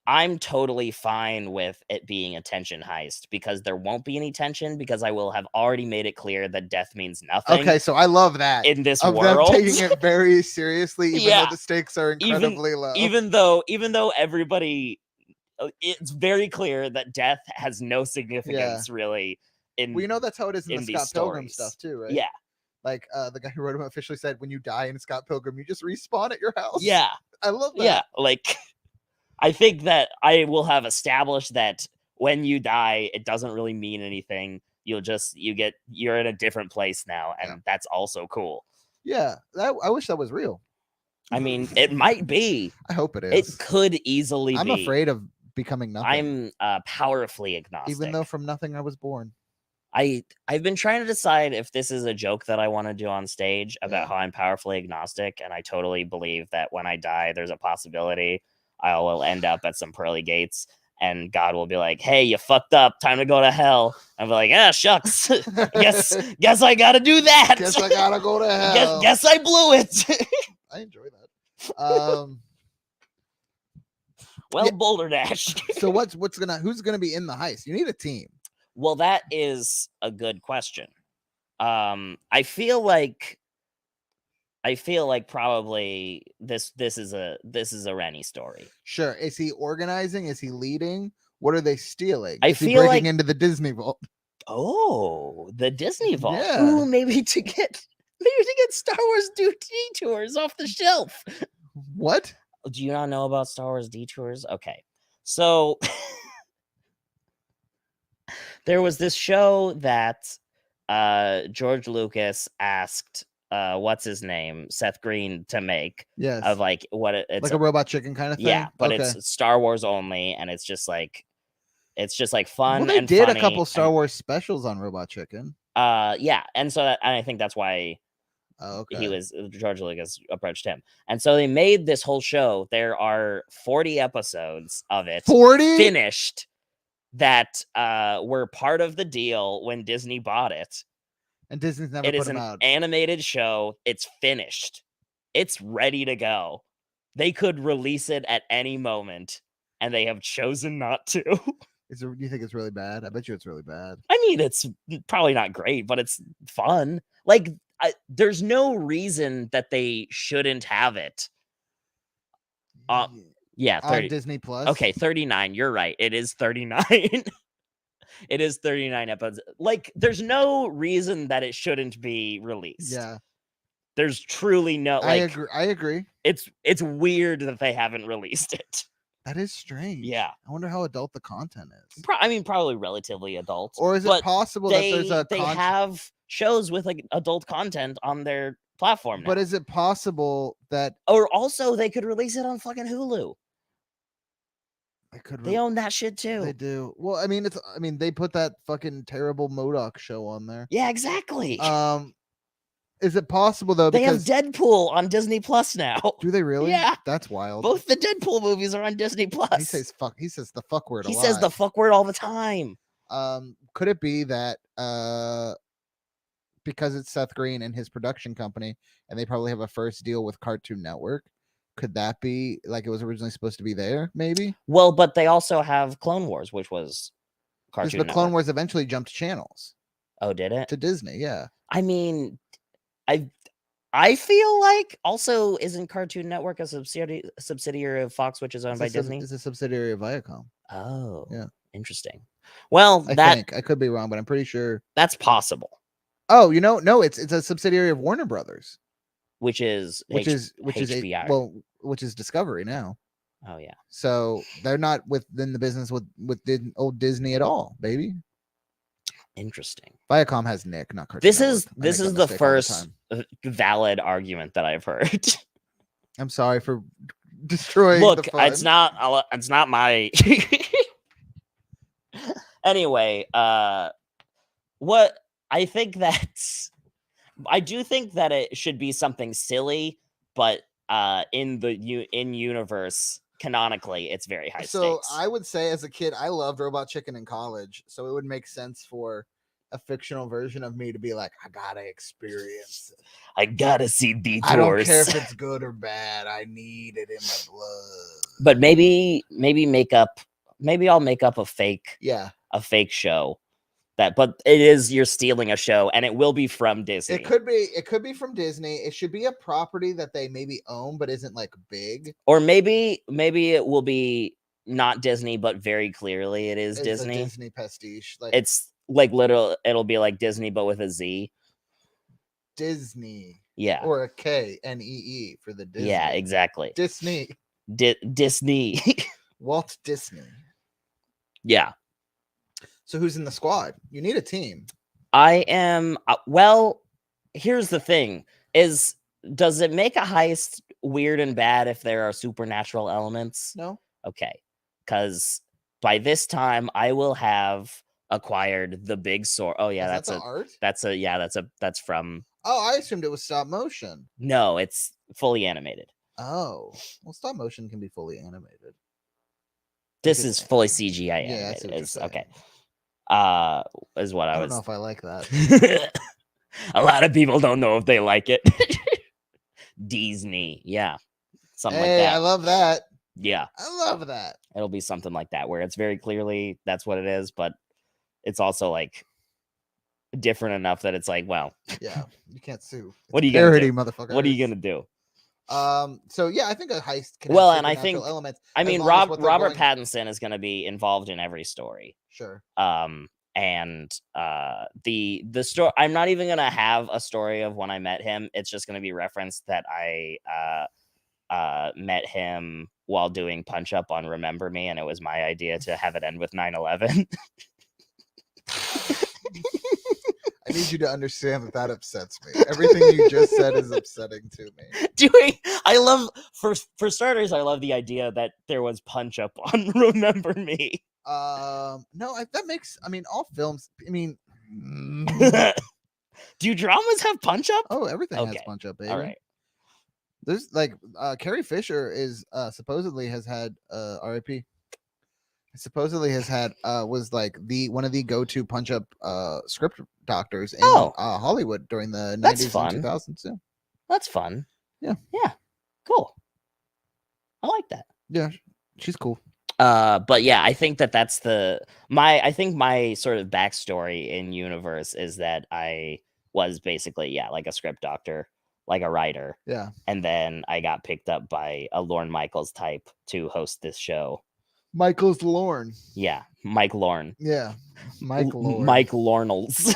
I'm totally fine with it being a tension heist because there won't be any tension because I will have already made it clear that death means nothing. Okay, so I love that in this of world, them taking it very seriously, even though the stakes are incredibly low. Even though everybody, it's very clear that death has no significance really. We know that's how it is in the Scott Pilgrim stuff too, right? Yeah. Like the guy who wrote him officially said, when you die in Scott Pilgrim, you just respawn at your house. Yeah. I love that. Yeah. Like, I think that I will have established that when you die, it doesn't really mean anything. You're in a different place now. And that's also cool. Yeah. I wish that was real. I mean, it might be. I hope it is. It could easily be. I'm afraid of becoming nothing. I'm powerfully agnostic. Even though from nothing I was born. I've been trying to decide if this is a joke that I want to do on stage about how I'm powerfully agnostic, and I totally believe that when I die, there's a possibility I will end up at some pearly gates, and God will be like, "Hey, you fucked up. Time to go to hell." I'll be like, "Ah, shucks. guess I gotta do that. Guess I gotta go to hell. Guess I blew it." I enjoy that. Boulder Dash. So who's gonna be in the heist? You need a team. Well, that is a good question. I feel like probably this is a Rennie story. Sure. Is he organizing? Is he leading? What are they stealing? Is he breaking into the Disney vault? Oh, the Disney vault. Yeah. Ooh, maybe to get Star Wars detours off the shelf. What? Do you not know about Star Wars detours? Okay. So there was this show that George Lucas asked what's his name, Seth Green, to make. Yes. Of like it's like a Robot Chicken kind of thing. Yeah, but it's Star Wars only, and it's just like fun. Well, they did funny, a couple Star Wars specials on Robot Chicken. Yeah, and so I think that's why George Lucas approached him, and so they made this whole show. There are 40 episodes of it, 40 finished, that were part of the deal when Disney bought it. And Disney's never put them out. It is an animated show. It's finished. It's ready to go. They could release it at any moment, and they have chosen not to. Do you think it's really bad? I bet you it's really bad. I mean, it's probably not great, but it's fun. Like, there's no reason that they shouldn't have it. Uh, yeah, On 30. Disney Plus. Okay, 39. You're right. It is 39. It is 39 episodes. Like, there's no reason that it shouldn't be released. Yeah. There's truly no, like, I agree. It's weird that they haven't released it. That is strange. Yeah. I wonder how adult the content is. I mean, probably relatively adult. Or is it possible that there's a they have shows with like adult content on their platform now. But is it possible that or also they could release it on fucking Hulu? They own that shit too. They do. Well, I mean, they put that fucking terrible MODOK show on there. Yeah, exactly. Is it possible though? They have Deadpool on Disney Plus now. Do they really? Yeah, that's wild. Both the Deadpool movies are on Disney Plus. He says fuck. He says the fuck word. He says the fuck word all the time. Could it be that because it's Seth Green and his production company, and they probably have a first deal with Cartoon Network? Could that be like it was originally supposed to be there? Maybe. Well, but they also have Clone Wars, which was Cartoon Network. The Clone Wars eventually jumped channels. Oh, did it? To Disney, yeah. I mean, I feel like also isn't Cartoon Network a subsidiary of Fox, which is owned by Disney? It's a subsidiary of Viacom. Oh, yeah, interesting. Well, I could be wrong, but I'm pretty sure that's possible. Oh, no, it's a subsidiary of Warner Brothers, which is HBO. Which is Discovery now. Oh yeah. So they're not within the business with old Disney at all, baby. Interesting. Viacom has Nick, not Cartoon Network. This is the first valid argument that I've heard. I'm sorry for destroying. Look, it's not my. Anyway, what I think I do think that it should be something silly, but in universe. Canonically, it's very high stakes. I would say as a kid, I loved Robot Chicken in college. So it would make sense for a fictional version of me to be like, I gotta experience it. I gotta see detours. I don't care if it's good or bad. I need it in my blood. But maybe I'll make up a fake show. But it is you're stealing a show, and it will be from Disney. It could be from Disney. It should be a property that they maybe own, but isn't like big. Or maybe it will be not Disney, but very clearly it's Disney. A Disney pastiche. It's like literal. It'll be like Disney, but with a Z. Disney. Yeah. Or a KNEE for the Disney. Yeah, exactly. Disney. Disney. Walt Disney. Yeah. So who's in the squad? You need a team. I am. Well, here's the thing: does it make a heist weird and bad if there are supernatural elements? No. Okay, because by this time I will have acquired the big sword. Oh yeah, that's art. That's from. Oh, I assumed it was stop motion. No, it's fully animated. Oh, well, stop motion can be fully animated. This is fully CGI animated. Yeah, it's okay. Is what I don't know if I like that. A lot of people don't know if they like it. Disney, yeah, something like that. I love that. Yeah, I love that. It'll be something like that where it's very clearly that's what it is, but it's also like different enough that it's like, well, yeah, you can't sue. What are you gonna do, motherfucker? What are you gonna do? So yeah, I think a heist can have and I think elements. I mean, Robert Pattinson is going to be involved in every story. Sure. And the story, I'm not even going to have a story of when I met him. It's just going to be referenced that I met him while doing Punch Up on Remember Me, and it was my idea to have it end with 9/11. I need you to understand that upsets me. Everything you just said is upsetting to me. I love, for starters, I love the idea that there was Punch Up on Remember Me. No, that makes, all films, do dramas have Punch Up? Oh, everything has Punch Up, baby. All right. There's Carrie Fisher is supposedly has had RIP. Supposedly has had was like one of the go-to Punch Up script doctors in Hollywood during the 90s and 2000s. Yeah. That's fun. Yeah. Cool. I like that. Yeah, she's cool. But yeah, I think that's I think my sort of backstory in universe is that I was basically, yeah, like a script doctor, like a writer. Yeah. And then I got picked up by a Lorne Michaels type to host this show. Michael's Lorne. Yeah, Mike Lorne. Yeah. Mike Lorne. Mike Lornels.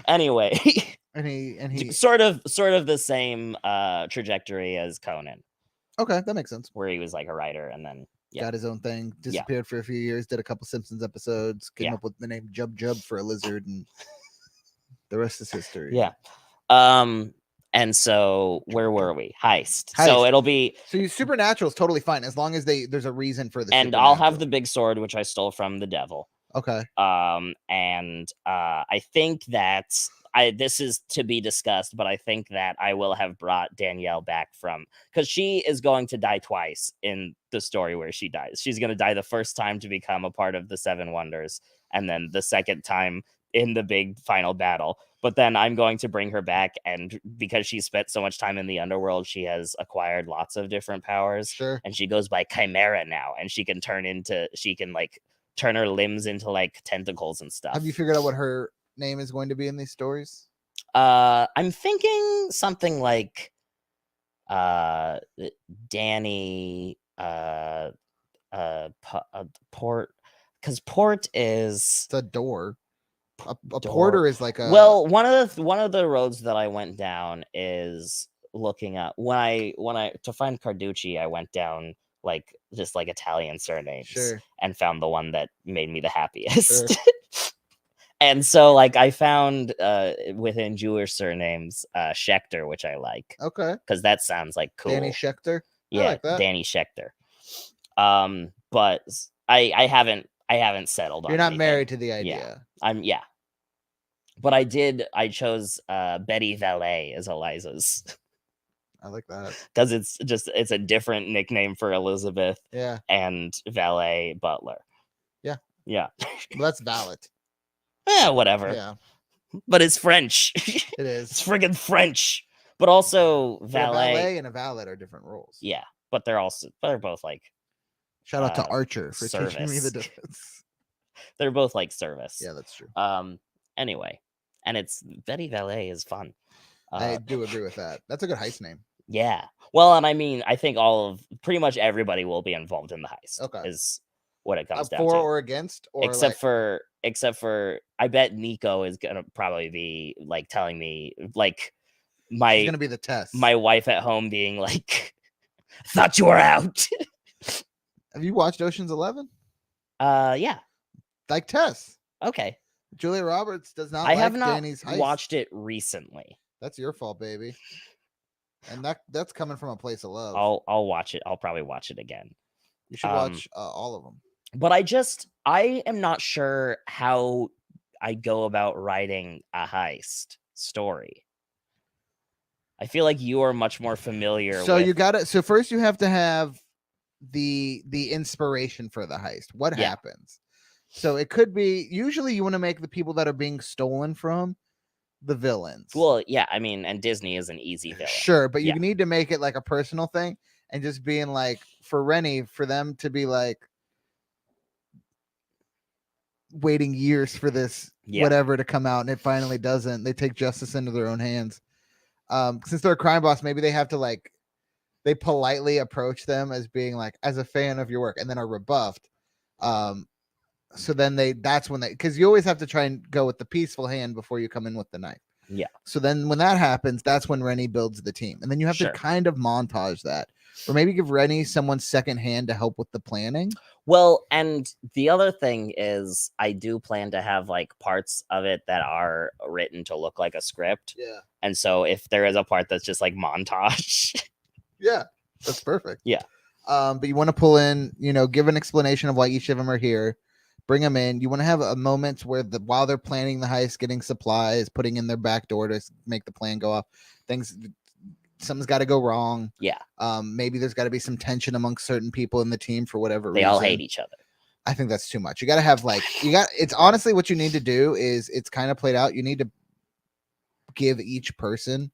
Anyway, And he sort of the same trajectory as Conan, okay, that makes sense. where he was like a writer and then Got his own thing, disappeared for a few years, did a couple Simpsons episodes, came up with the name Jub Jub for a lizard, and the rest is history. Yeah. And so where were we? Heist. Heist. So it'll be Supernatural is totally fine as long as there's a reason for the and I'll have the big sword, which I stole from the devil. Okay. And I think that this is to be discussed, but I think that I will have brought Danielle back because she is going to die twice in the story where she dies. She's going to die the first time to become a part of the Seven Wonders, and then the second time in the big final battle. But then I'm going to bring her back, and because she spent so much time in the underworld, she has acquired lots of different powers. Sure. And she goes by Chimera now, and she can turn her limbs into like tentacles and stuff. Have you figured out what her name is going to be in these stories? I'm thinking something like Danny Port, because Port is it's a door. A door. porter is like a one of the roads that I went down is looking up when I to find Carducci, I went down like just like Italian surnames, sure, and found the one that made me the happiest. Sure. And so like I found within Jewish surnames Schechter, which I like. Okay. Because that sounds like cool. Danny Schechter? Yeah, I like that. Danny Schechter. But I haven't settled on You're not anything. married to the idea. Yeah. But I chose Betty Valet as Eliza's. I like that. Because it's a different nickname for Elizabeth. Yeah. And Valet Butler. Yeah. Yeah. Well, that's valid. Whatever. Yeah. But it's French. It is. It's friggin' French. But also valet. A valet and a valet are different roles. Yeah. But they're both like shout out to Archer for service. teaching me the difference. They're both like service. Yeah, that's true. Anyway. And it's Betty Valet is fun. I do agree with that. That's a good heist name. Yeah. Well, and I mean, I think pretty much everybody will be involved in the heist. Okay. Is what it comes down for to. Or against, or except for I bet Nico is gonna probably be like telling me like she's gonna be the test. My wife at home being like, thought you were out. Have you watched Ocean's 11? Yeah. Like Tess. Okay. Julia Roberts does not. I have not Danny's heist. watched it recently. That's your fault, baby. And that's coming from a place of love. I'll watch it. I'll probably watch it again. You should watch all of them. But I am not sure how I go about writing a heist story. I feel like you are much more familiar. So first you have to have the inspiration for the heist. What happens? So it could be, usually you want to make the people that are being stolen from the villains. Well, yeah, I mean, and Disney is an easy villain. Sure, but you need to make it like a personal thing, and just being like, for Rennie, for them to be like waiting years for this whatever to come out, and it finally doesn't. They take justice into their own hands. Since they're a crime boss, maybe they have to they politely approach them as being like, as a fan of your work, and then are rebuffed. So then that's when because you always have to try and go with the peaceful hand before you come in with the knife. Yeah. So then when that happens, that's when Rennie builds the team. And then you have to kind of montage that, or maybe give Rennie someone's second hand to help with the planning. Well, and the other thing is I do plan to have like parts of it that are written to look like a script. Yeah. And so if there is a part that's just like montage. Yeah, that's perfect. Yeah. But you want to pull in, give an explanation of why each of them are here. Bring them in. You want to have a moment where while they're planning the heist, getting supplies, putting in their back door to make the plan go off, something's got to go wrong. Yeah. Maybe there's got to be some tension amongst certain people in the team for whatever reason. They all hate each other. I think that's too much. You got to have it's honestly what you need to do is it's kind of played out. You need to give each person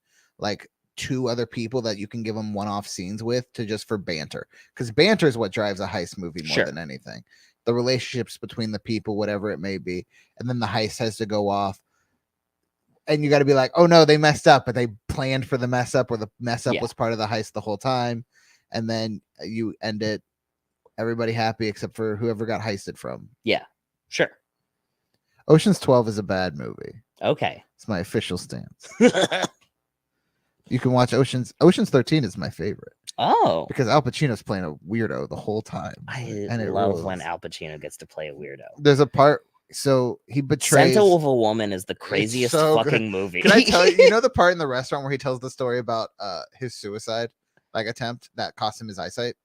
2 other people that you can give them one-off scenes with to just for banter, because banter is what drives a heist movie more Sure. than anything. The relationships between the people, whatever it may be, and then the heist has to go off, and you got to be like, oh no, they messed up, but they planned for the mess up, or the mess up Yeah. was part of the heist the whole time, and then you end it everybody happy except for whoever got heisted from. Yeah, sure. Ocean's 12 is a bad movie. Okay. It's my official stance. You can watch Ocean's 13 is my favorite Oh, because Al Pacino's playing a weirdo the whole time. I and it love rules. when Al Pacino gets to play a weirdo. There's a part, so he betrays. Scent of a Woman is the craziest so good. fucking movie. Can I tell you, you know the part in the restaurant where he tells the story about his suicide attempt that cost him his eyesight?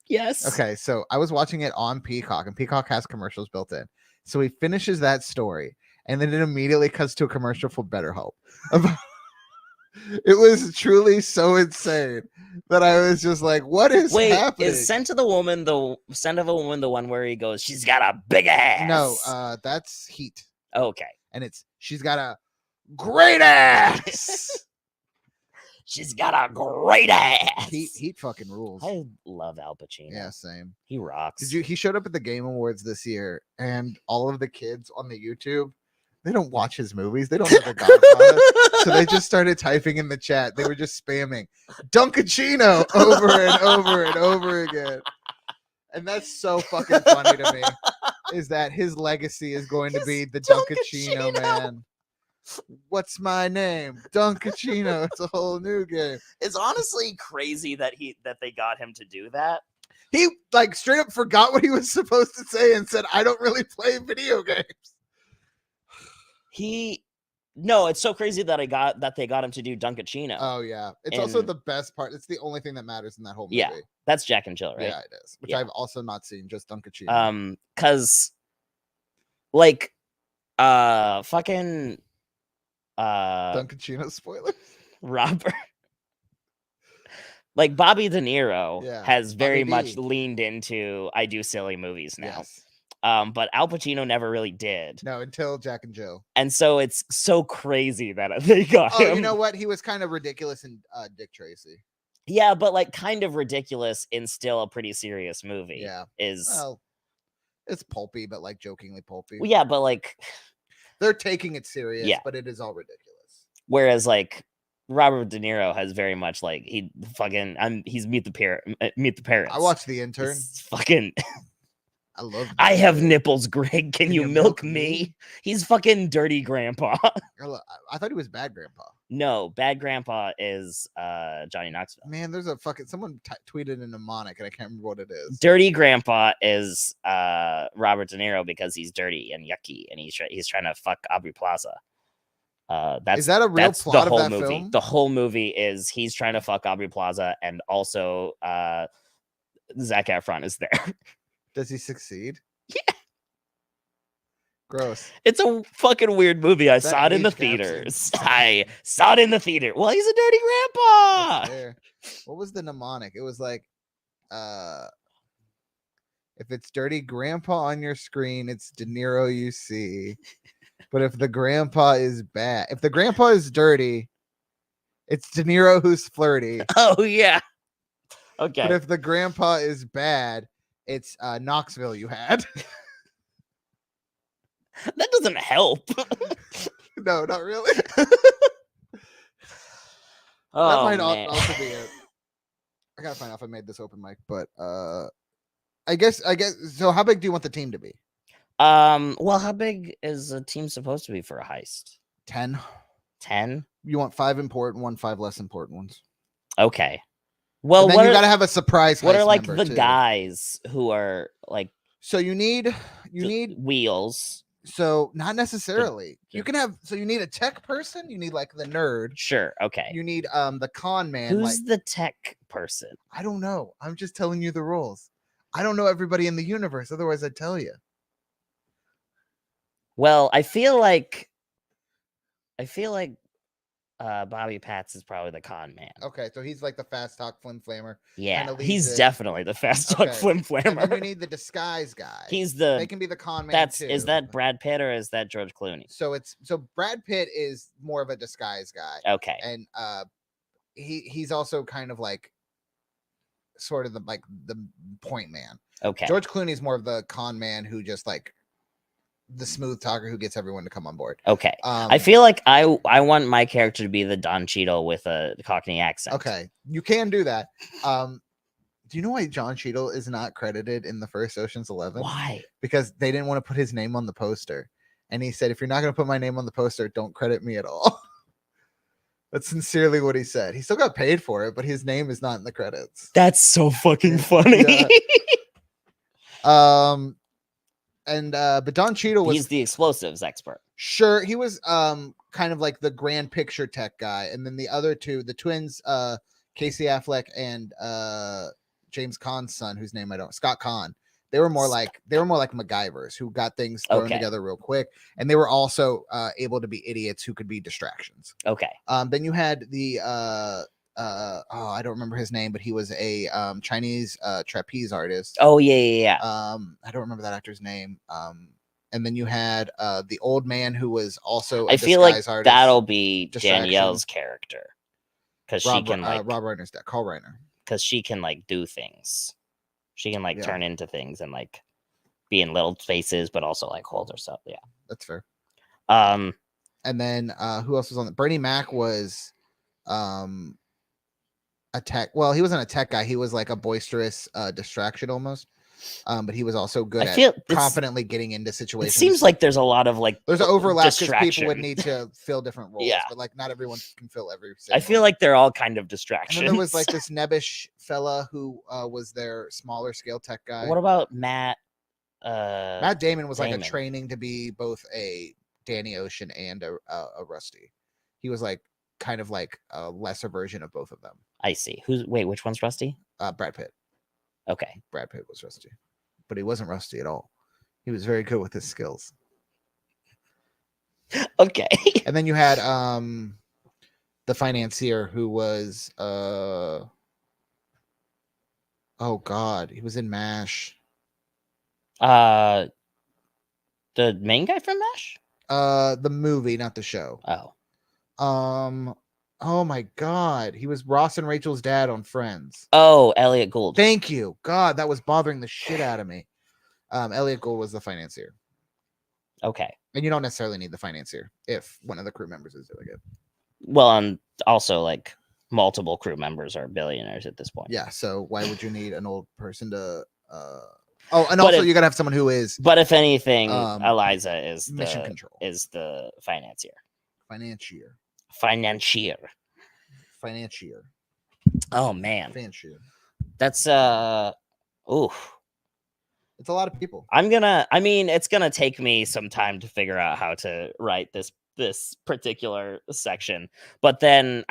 Yes. Okay, so I was watching it on Peacock, and Peacock has commercials built in. So he finishes that story, and then it immediately cuts to a commercial for BetterHelp. It was truly so insane that I was just like, "What is happening?" Is Scent of a Woman the one where he goes, "She's got a big ass"? No, that's Heat. Okay. And it's she's got a great ass. She's got a great ass. Heat fucking rules. I love Al Pacino. Yeah, same. He rocks. He showed up at the Game Awards this year, and all of the kids on the YouTube, they don't watch his movies. They don't know The Godfather. So they just started typing in the chat. They were just spamming Dunkachino over and over and over again. And that's so fucking funny to me, is that his legacy is going to be the Dunkachino man. What's my name? Dunkachino. It's a whole new game. It's honestly crazy that they got him to do that. He straight up forgot what he was supposed to say and said, "I don't really play video games." No, it's so crazy that they got him to do Dunkachino. Oh yeah, it's also the best part. It's the only thing that matters in that whole movie. Yeah, that's Jack and Jill, right? Yeah, it is. Which I've also not seen, just Dunkachino. Because fucking Dunkachino spoilers. Robert, Bobby De Niro has very much leaned into I do silly movies now. Yes. But Al Pacino never really did. No, until Jack and Jill. And so it's so crazy that they got him. Oh, you know what? He was kind of ridiculous in Dick Tracy. Yeah, but kind of ridiculous in still a pretty serious movie. Yeah. Well, it's pulpy, but jokingly pulpy. Well, yeah, but they're taking it serious, but it is all ridiculous. Whereas Robert De Niro has very much he's Meet the Parents. I watched The Intern. It's fucking I love that. I have nipples, Greg. Can you milk me? He's fucking dirty grandpa. I thought he was bad grandpa. No, bad grandpa is Johnny Knoxville. Man, there's a fucking someone tweeted a mnemonic and I can't remember what it is. Dirty grandpa is Robert De Niro because he's dirty and yucky and he's trying to fuck Aubrey Plaza. Is that a real plot of that movie? Film? The whole movie is he's trying to fuck Aubrey Plaza, and also Zac Efron is there. Does he succeed? Yeah. Gross. It's a fucking weird movie. I saw it in the theaters. I saw it in the theater. Well, he's a dirty grandpa. What was the mnemonic? It was if it's dirty grandpa on your screen, it's De Niro you see. But if the grandpa is bad, if the grandpa is dirty, it's De Niro who's flirty. Oh, yeah. Okay. But if the grandpa is bad, it's Knoxville you had. That doesn't help. No, not really. Oh, that might man. also be it. I gotta find out if I made this open mic, but I guess so. How big do you want the team to be? Well, how big is a team supposed to be for a heist? 10. 10? You want 5 important ones, 5 less important ones. Okay. Well, then you gotta have a surprise. What are the guys who are So you need wheels. So not necessarily. You can have. So you need a tech person. You need the nerd. Sure. Okay. You need the con man. Who's the tech person? I don't know. I'm just telling you the rules. I don't know everybody in the universe. Otherwise, I'd tell you. Well, I feel like Bobby Pats is probably the con man. Okay, so he's like the fast talk flim flammer. Yeah, Kind of leads he's it. definitely the fast talk Okay. flim And then you flammer. need the disguise guy. He's They the can be the con man too. is that Brad Pitt or is that George Clooney? So Brad Pitt is more of a disguise guy, Okay, and he's also kind of like sort of the point man. okay. George Clooney's more of the con man who just like the smooth talker who gets everyone to come on board. Okay. I feel like I want my character to be the Don Cheadle with a Cockney accent. Okay, you can do that. Do you know why John Cheadle is not credited in the first Ocean's 11? Why? Because they didn't want to put his name on the poster. And he said, if you're not going to put my name on the poster, don't credit me at all. That's sincerely what he said. He still got paid for it, but his name is not in the credits. That's so fucking funny. Yeah. But Don Cheadle was he's the explosives expert. Sure, he was kind of like the grand picture tech guy, and then the other two, the twins, Casey Affleck and James Caan's son, whose name I don't, Scott Caan. They were more like MacGyvers who got things thrown together real quick, and they were also able to be idiots who could be distractions. Okay. Then you had the I don't remember his name, but he was a Chinese trapeze artist. Oh yeah. I don't remember that actor's name. And then you had the old man who was also I feel like artist. That'll be Danielle's character because she can like Rob Reiner's dad, Carl Reiner, because she can like do things. She can like turn into things and like be in little spaces, but also like hold herself. Yeah, that's fair. And then who else was on it? Bernie Mac was a tech. Well, he wasn't a tech guy. He was like a boisterous distraction almost. But he was also good at confidently getting into situations. It seems like there's a lot of like there's an overlap because people would need to fill different roles, but like not everyone can fill every. I feel like they're all kind of distractions. And then there was like this nebbish fella who was their smaller scale tech guy. What about Matt? Matt Damon was like a training to be both a Danny Ocean and a Rusty. He was like kind of like a lesser version of both of them. I see. Which one's Rusty? Brad Pitt. Okay. Brad Pitt was Rusty, but he wasn't Rusty at all. He was very good with his skills. Okay. And then you had the financier who was oh god, he was in MASH. The main guy from MASH? The movie, not the show. Oh. Oh my god, he was Ross and Rachel's dad on Friends. Oh, Elliot Gould. Thank you. God, that was bothering the shit out of me. Elliot Gould was the financier. Okay. And you don't necessarily need the financier if one of the crew members is doing it. Well, and also like multiple crew members are billionaires at this point. Yeah, so why would you need an old person to also you gotta have someone who is. But if anything, Eliza is mission control. Is the financier. Financier. Oh man. Financier. That's oof. It's a lot of people. It's gonna take me some time to figure out how to write this particular section. But then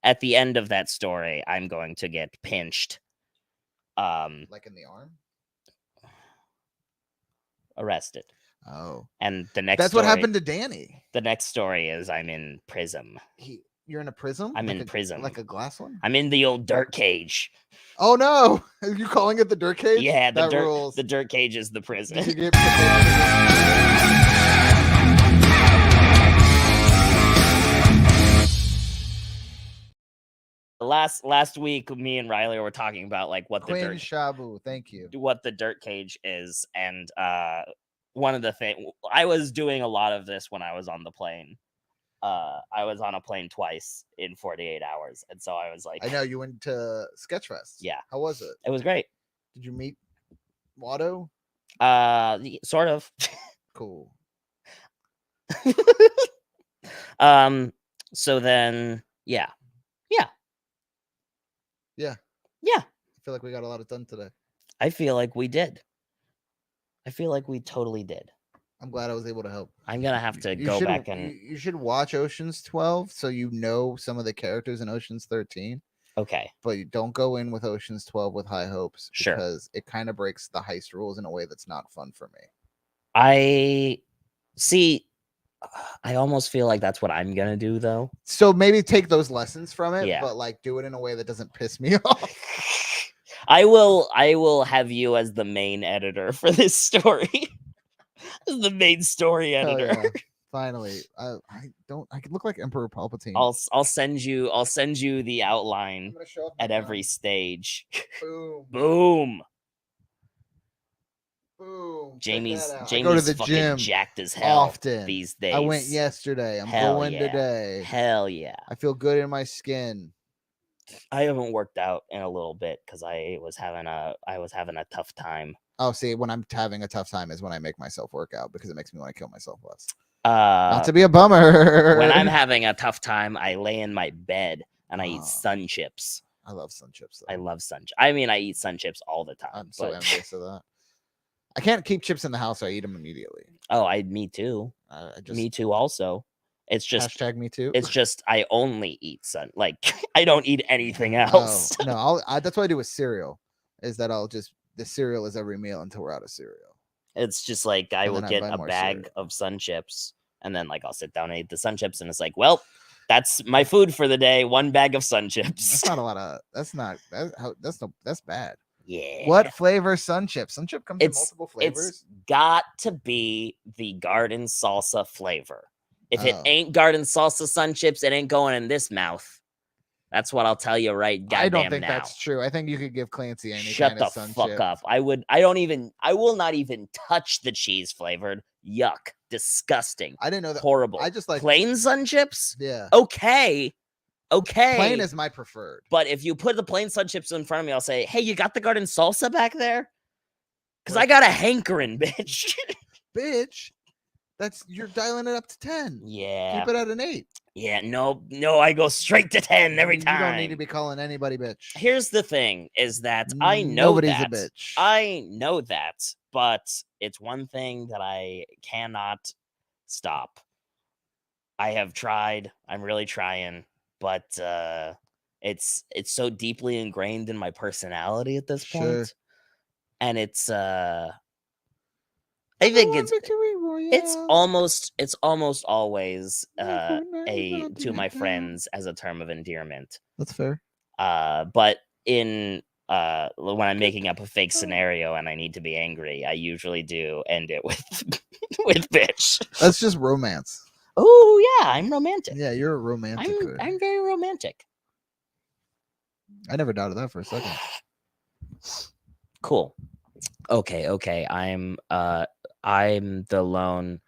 at the end of that story, I'm going to get pinched. Like in the arm? Arrested. Oh. And the next That's what happened to Danny. The next story is I'm in prison. You're in a prison? I'm in prison. Like a glass one? I'm in the old dirt cage. Oh no! Are you calling it the dirt cage? Yeah, the dirt cage is the prison. Last week, me and Riley were talking about like what Queen Shabu. Thank you. What the dirt cage is, and one of the things I was doing a lot of this when I was on the plane. I was on a plane twice in 48 hours, and so I was like, I know you went to Sketchfest. Yeah, how was it? It was great. Did you meet Watto? Sort of. Cool. So then, yeah. I feel like we got a lot done today. I feel like we did. I feel like we totally did. I'm glad I was able to help. I'm gonna have to go back and you should watch Ocean's 12 so you know some of the characters in Ocean's 13. Okay. But you don't go in with Ocean's 12 with high hopes because Sure. it kind of breaks the heist rules in a way that's not fun for me. I see. I almost feel like that's what I'm gonna do, though. So maybe take those lessons from it, Yeah. but like do it in a way that doesn't piss me off. I will have you as the main editor for this story. As the main story Hell editor. yeah. Finally. I could look like Emperor Palpatine. I'll send you the I'm outline gonna show off my at every gun. stage. Boom. Boom. Boom. Jamie's I go to the fucking gym jacked as hell often. these days. I went yesterday. I'm Hell going yeah. today. Hell yeah. I feel good in my skin. I haven't worked out in a little bit because I was having a tough time. Oh, see, when I'm having a tough time is when I make myself work out because it makes me want to kill myself less. Not to be a bummer. When I'm having a tough time, I lay in my bed and I eat sun chips. I love sun chips. Though. I love sun. I mean, I eat sun chips all the time. I'm so envious of that. I can't keep chips in the house, so I eat them immediately. Oh, me too. Me too. Also, it's just hashtag me too. It's just I only eat sun. Like I don't eat anything else. Oh, no, that's what I do with cereal. Is that the cereal is every meal until we're out of cereal. It's just like I will get a bag of sun chips, and then like I'll sit down and eat the sun chips, and it's like, well, that's my food for the day. One bag of sun chips. That's not a lot of. That's bad. Yeah. What flavor sun chip? Sun chip comes in multiple flavors. It's got to be the garden salsa flavor. If it ain't garden salsa sun chips, it ain't going in this mouth. That's what I'll tell you right goddamn now. I don't think that's true. I think you could give Clancy any Shut kind of sun chip. Shut the fuck up. I will not even touch the cheese flavored. Yuck. Disgusting. I didn't know that. Horrible. I just like plain sun chips? Yeah. Okay. Plain is my preferred. But if you put the plain sun chips in front of me, I'll say, hey, you got the garden salsa back there? Because I got a hankering, bitch. Bitch. You're dialing it up to 10. Yeah. Keep it at an 8. Yeah, no, I go straight to 10 every time. You don't need to be calling anybody bitch. Here's the thing, is that I know Nobody's that. a bitch. I know that, but it's one thing that I cannot stop. I have tried. I'm really trying, but it's so deeply ingrained in my personality at this point. And it's I think it's almost always to my friends as a term of endearment. That's fair. But in when I'm making up a fake scenario and I need to be angry, I usually do end it with with bitch. That's just romance. Oh yeah, I'm romantic. Yeah, you're a romantic. I'm very romantic. I never doubted that for a second. Cool. Okay. I'm the lone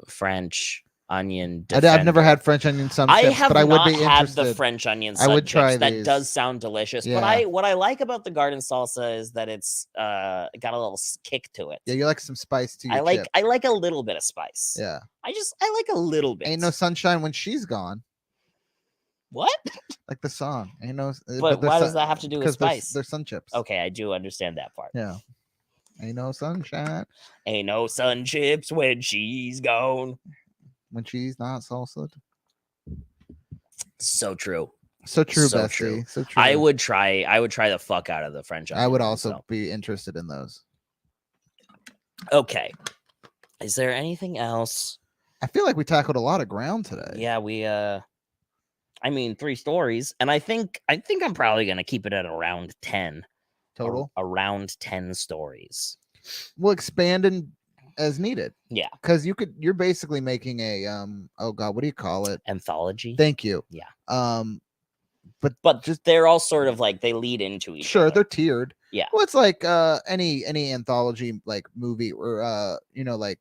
French onion defender. I've never had French onion sun chips, but I would be interested. I have not had the French onion sun I would try chips. these. That does sound delicious. Yeah. But what I like about the garden salsa is that it's got a little kick to it. Yeah, you like some spice to your chip. I like a little bit of spice. Yeah. I like a little bit. Ain't no sunshine when she's gone. What? Like the song. Ain't no. But why does that have to do with spice? They're sun chips. Okay, I do understand that part. Yeah. Ain't no sunshine. Ain't no sun chips when she's gone. When she's not salsa. So true. So true, so Bessie. True. So true. I would try the fuck out of the French onion. I would also be interested in those. Okay. Is there anything else? I feel like we tackled a lot of ground today. Yeah, we 3 stories, and I think I'm probably gonna keep it at around 10 total. Around 10 stories. We'll expand as needed. Yeah, because you're basically making a oh god, what do you call it? Anthology. Thank you. Yeah. But just they're all sort of like they lead into each other. Sure, they're tiered. Yeah. Well, it's like any anthology like movie or like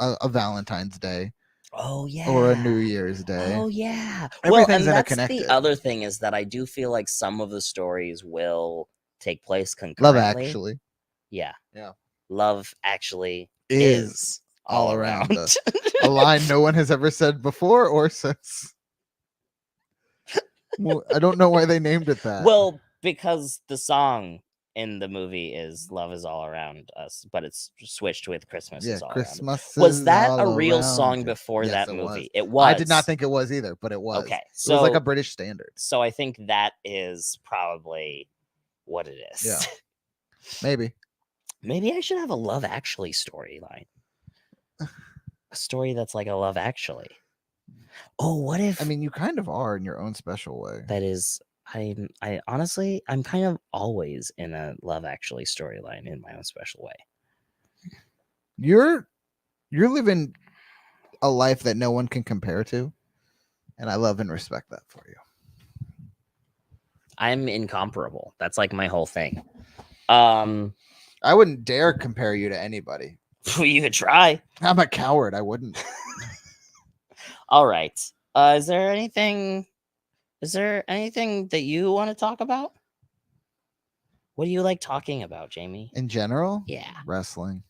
a Valentine's Day. Oh yeah. Or a New Year's Day. Oh yeah. Everything's interconnected. The other thing is that I do feel like some of the stories will take place concurrently. Love Actually. Yeah. Yeah. Love Actually is all around us. A line no one has ever said before or since. Well, I don't know why they named it that. Well, because the song in the movie is Love Is All Around Us, but it's switched with Christmas is all Christmas around. Was that a real song before that movie? It was. I did not think it was either, but it was. Okay. So it was like a British standard. So I think that is probably what it is. Yeah. Maybe. Maybe I should have a Love Actually storyline. A story that's like a Love Actually. Oh, what if I mean, you kind of are in your own special way. that is I honestly I'm kind of always in a Love Actually storyline in my own special way. You're living a life that no one can compare to, and I love and respect that for you. I'm incomparable. That's like my whole thing. I wouldn't dare compare you to anybody. You could try. I'm a coward. I wouldn't. All right. Is there anything that you want to talk about? What do you like talking about, Jamie? In general, Yeah. wrestling,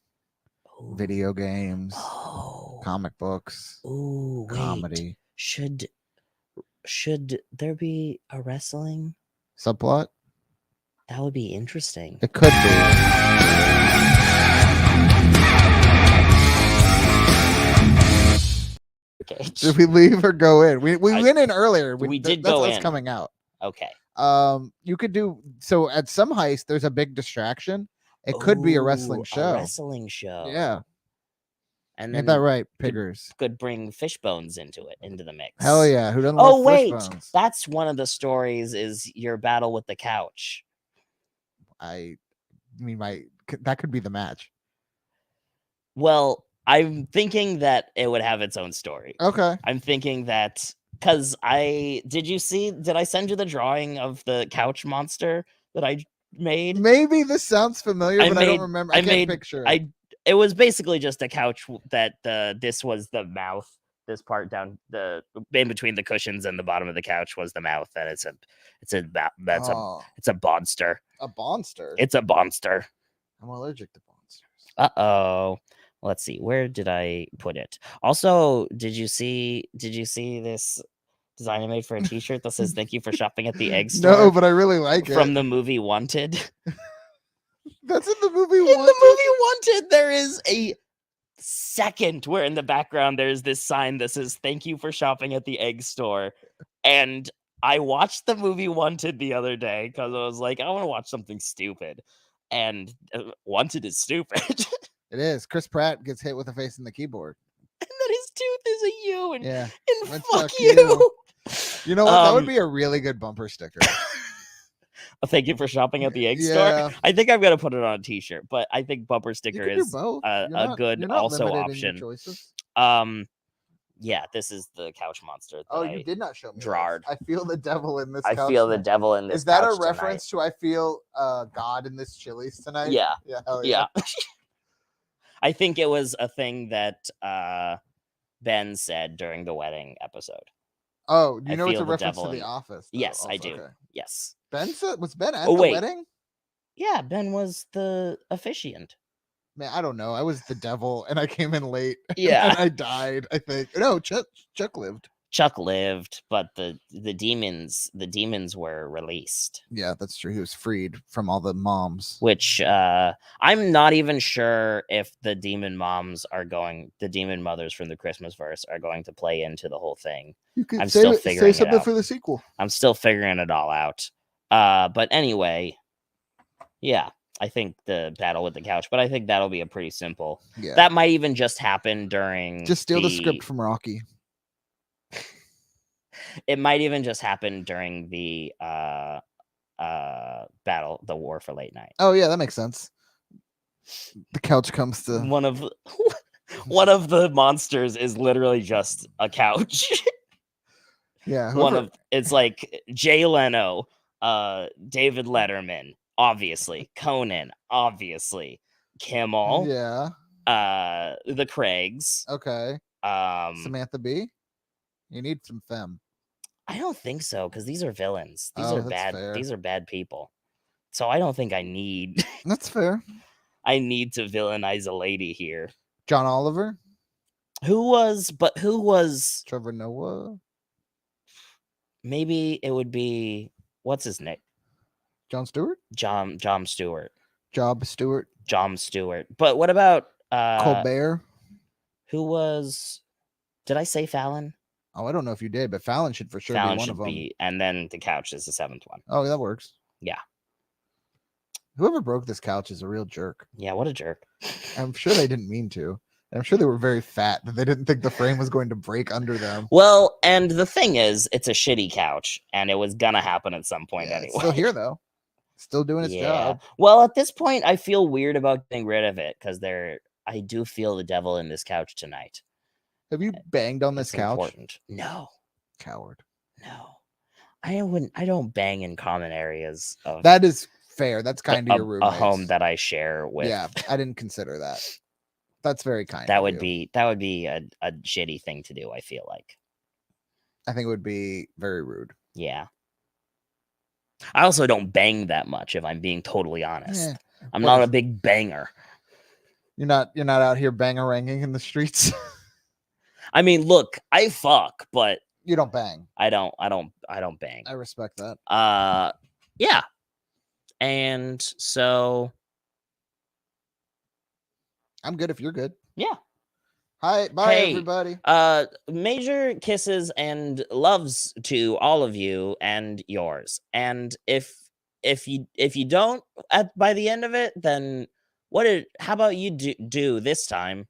Ooh. video games, Oh. comic books, Ooh, wait. comedy. Should there be a wrestling? Subplot? That would be interesting. It could be. Okay. Did we leave or go in? We went in earlier. We did that's go us in. coming out. Okay. You could do so at some heist. There's a big distraction. It could be a wrestling show. A wrestling show. Yeah. And Ain't then that right, Piggers? could bring fish bones into the mix. Hell yeah! Who doesn't Oh love wait, fish bones? that's one of the stories. Is your battle with the couch? I mean, that could be the match. Well, I'm thinking that it would have its own story. Okay. I'm thinking that because did I send you the drawing of the couch monster that I made? Maybe this sounds familiar, but I don't remember. I can't picture it. It was basically just a couch that this was the mouth. This part down in between the cushions and the bottom of the couch was the mouth, and it's a bonster. A bonster. It's a bonster. I'm allergic to monsters. Uh-oh. Let's see. Where did I put it? Also, did you see this design I made for a t-shirt that says thank you for shopping at the egg store? No, but I really like it. From the movie Wanted. That's in the movie Wanted. In the movie Wanted, there is a second where in the background there's this sign that says thank you for shopping at the egg store. And I watched the movie Wanted the other day because I was like, I want to watch something stupid. And Wanted is stupid. It is. Chris Pratt gets hit with a face in the keyboard. And then his tooth is a U. And, yeah. And fuck you. You know what? That would be a really good bumper sticker. Thank you for shopping at the egg store. I think I'm gonna put it on a t-shirt, but I think bumper sticker is a good also option. Yeah, this is the couch monster. You did not show me. Gerard. I feel the devil in this. I feel the devil in this. Is that a reference to I feel God in this Chili's tonight? Yeah. Yeah. Hell yeah. I think it was a thing that Ben said during the wedding episode. Oh, you know it's a reference to The Office. Though, yes, also. I do. Okay. Yes. Was Ben at the wedding? Yeah, Ben was the officiant. Man, I don't know. I was the devil, and I came in late. Yeah, and I died. I think. No, Chuck lived. Chuck lived, but the demons were released. Yeah, that's true. He was freed from all the moms. Which I'm not even sure if the demon mothers from the Christmas verse are going to play into the whole thing. I'm still figuring it out. For the sequel. I'm still figuring it all out. But anyway, yeah, I think the battle with the couch, but I think that'll be a pretty simple. Yeah. That might even just happen during. Just steal the script from Rocky. It might even just happen during the battle, the war for late night. Oh yeah, that makes sense. The couch comes to one of the monsters is literally just a couch. Yeah, it's like Jay Leno, David Letterman, obviously, Conan, obviously, Kimmel, yeah, the Craigs, okay, Samantha Bee. You need some femme. I don't think so, because these are villains. These are bad. Fair. These are bad people. So I don't think I need. That's fair. I need to villainize a lady here. John Oliver. Who was Trevor Noah? Maybe it would be what's his name? Jon Stewart. John Stewart. Job Stewart. Jon Stewart. But what about Colbert? Who was? Did I say Fallon? Oh, I don't know if you did, but Fallon should for sure be one of them. And then the couch is the seventh one. Oh, that works. Yeah. Whoever broke this couch is a real jerk. Yeah, what a jerk. I'm sure they didn't mean to. I'm sure they were very fat, but they didn't think the frame was going to break under them. Well, and the thing is, it's a shitty couch, and it was gonna happen at some point Yeah, anyway. it's still here though. Still doing its job. Well, at this point, I feel weird about getting rid of it because I do feel the devil in this couch tonight. Have you banged on this It's couch? important. No, Coward. no. I don't bang in common areas of That is fair. That's kind of your a roommates. home that I share with. Yeah, I didn't consider that. That's very kind. That of would you. be a shitty thing to do, I feel like. I think it would be very rude. Yeah. I also don't bang that much, if I'm being totally honest. Yeah. I'm Well, not a big banger. You're not out here bangeranging in the streets. I mean, look, I fuck, but You don't bang. I don't bang. I respect that. Yeah. And so I'm good if you're good. yeah. Hi, bye Hey, everybody. major kisses and loves to all of you and yours. And if you don't by the end of it, then how about you do this time?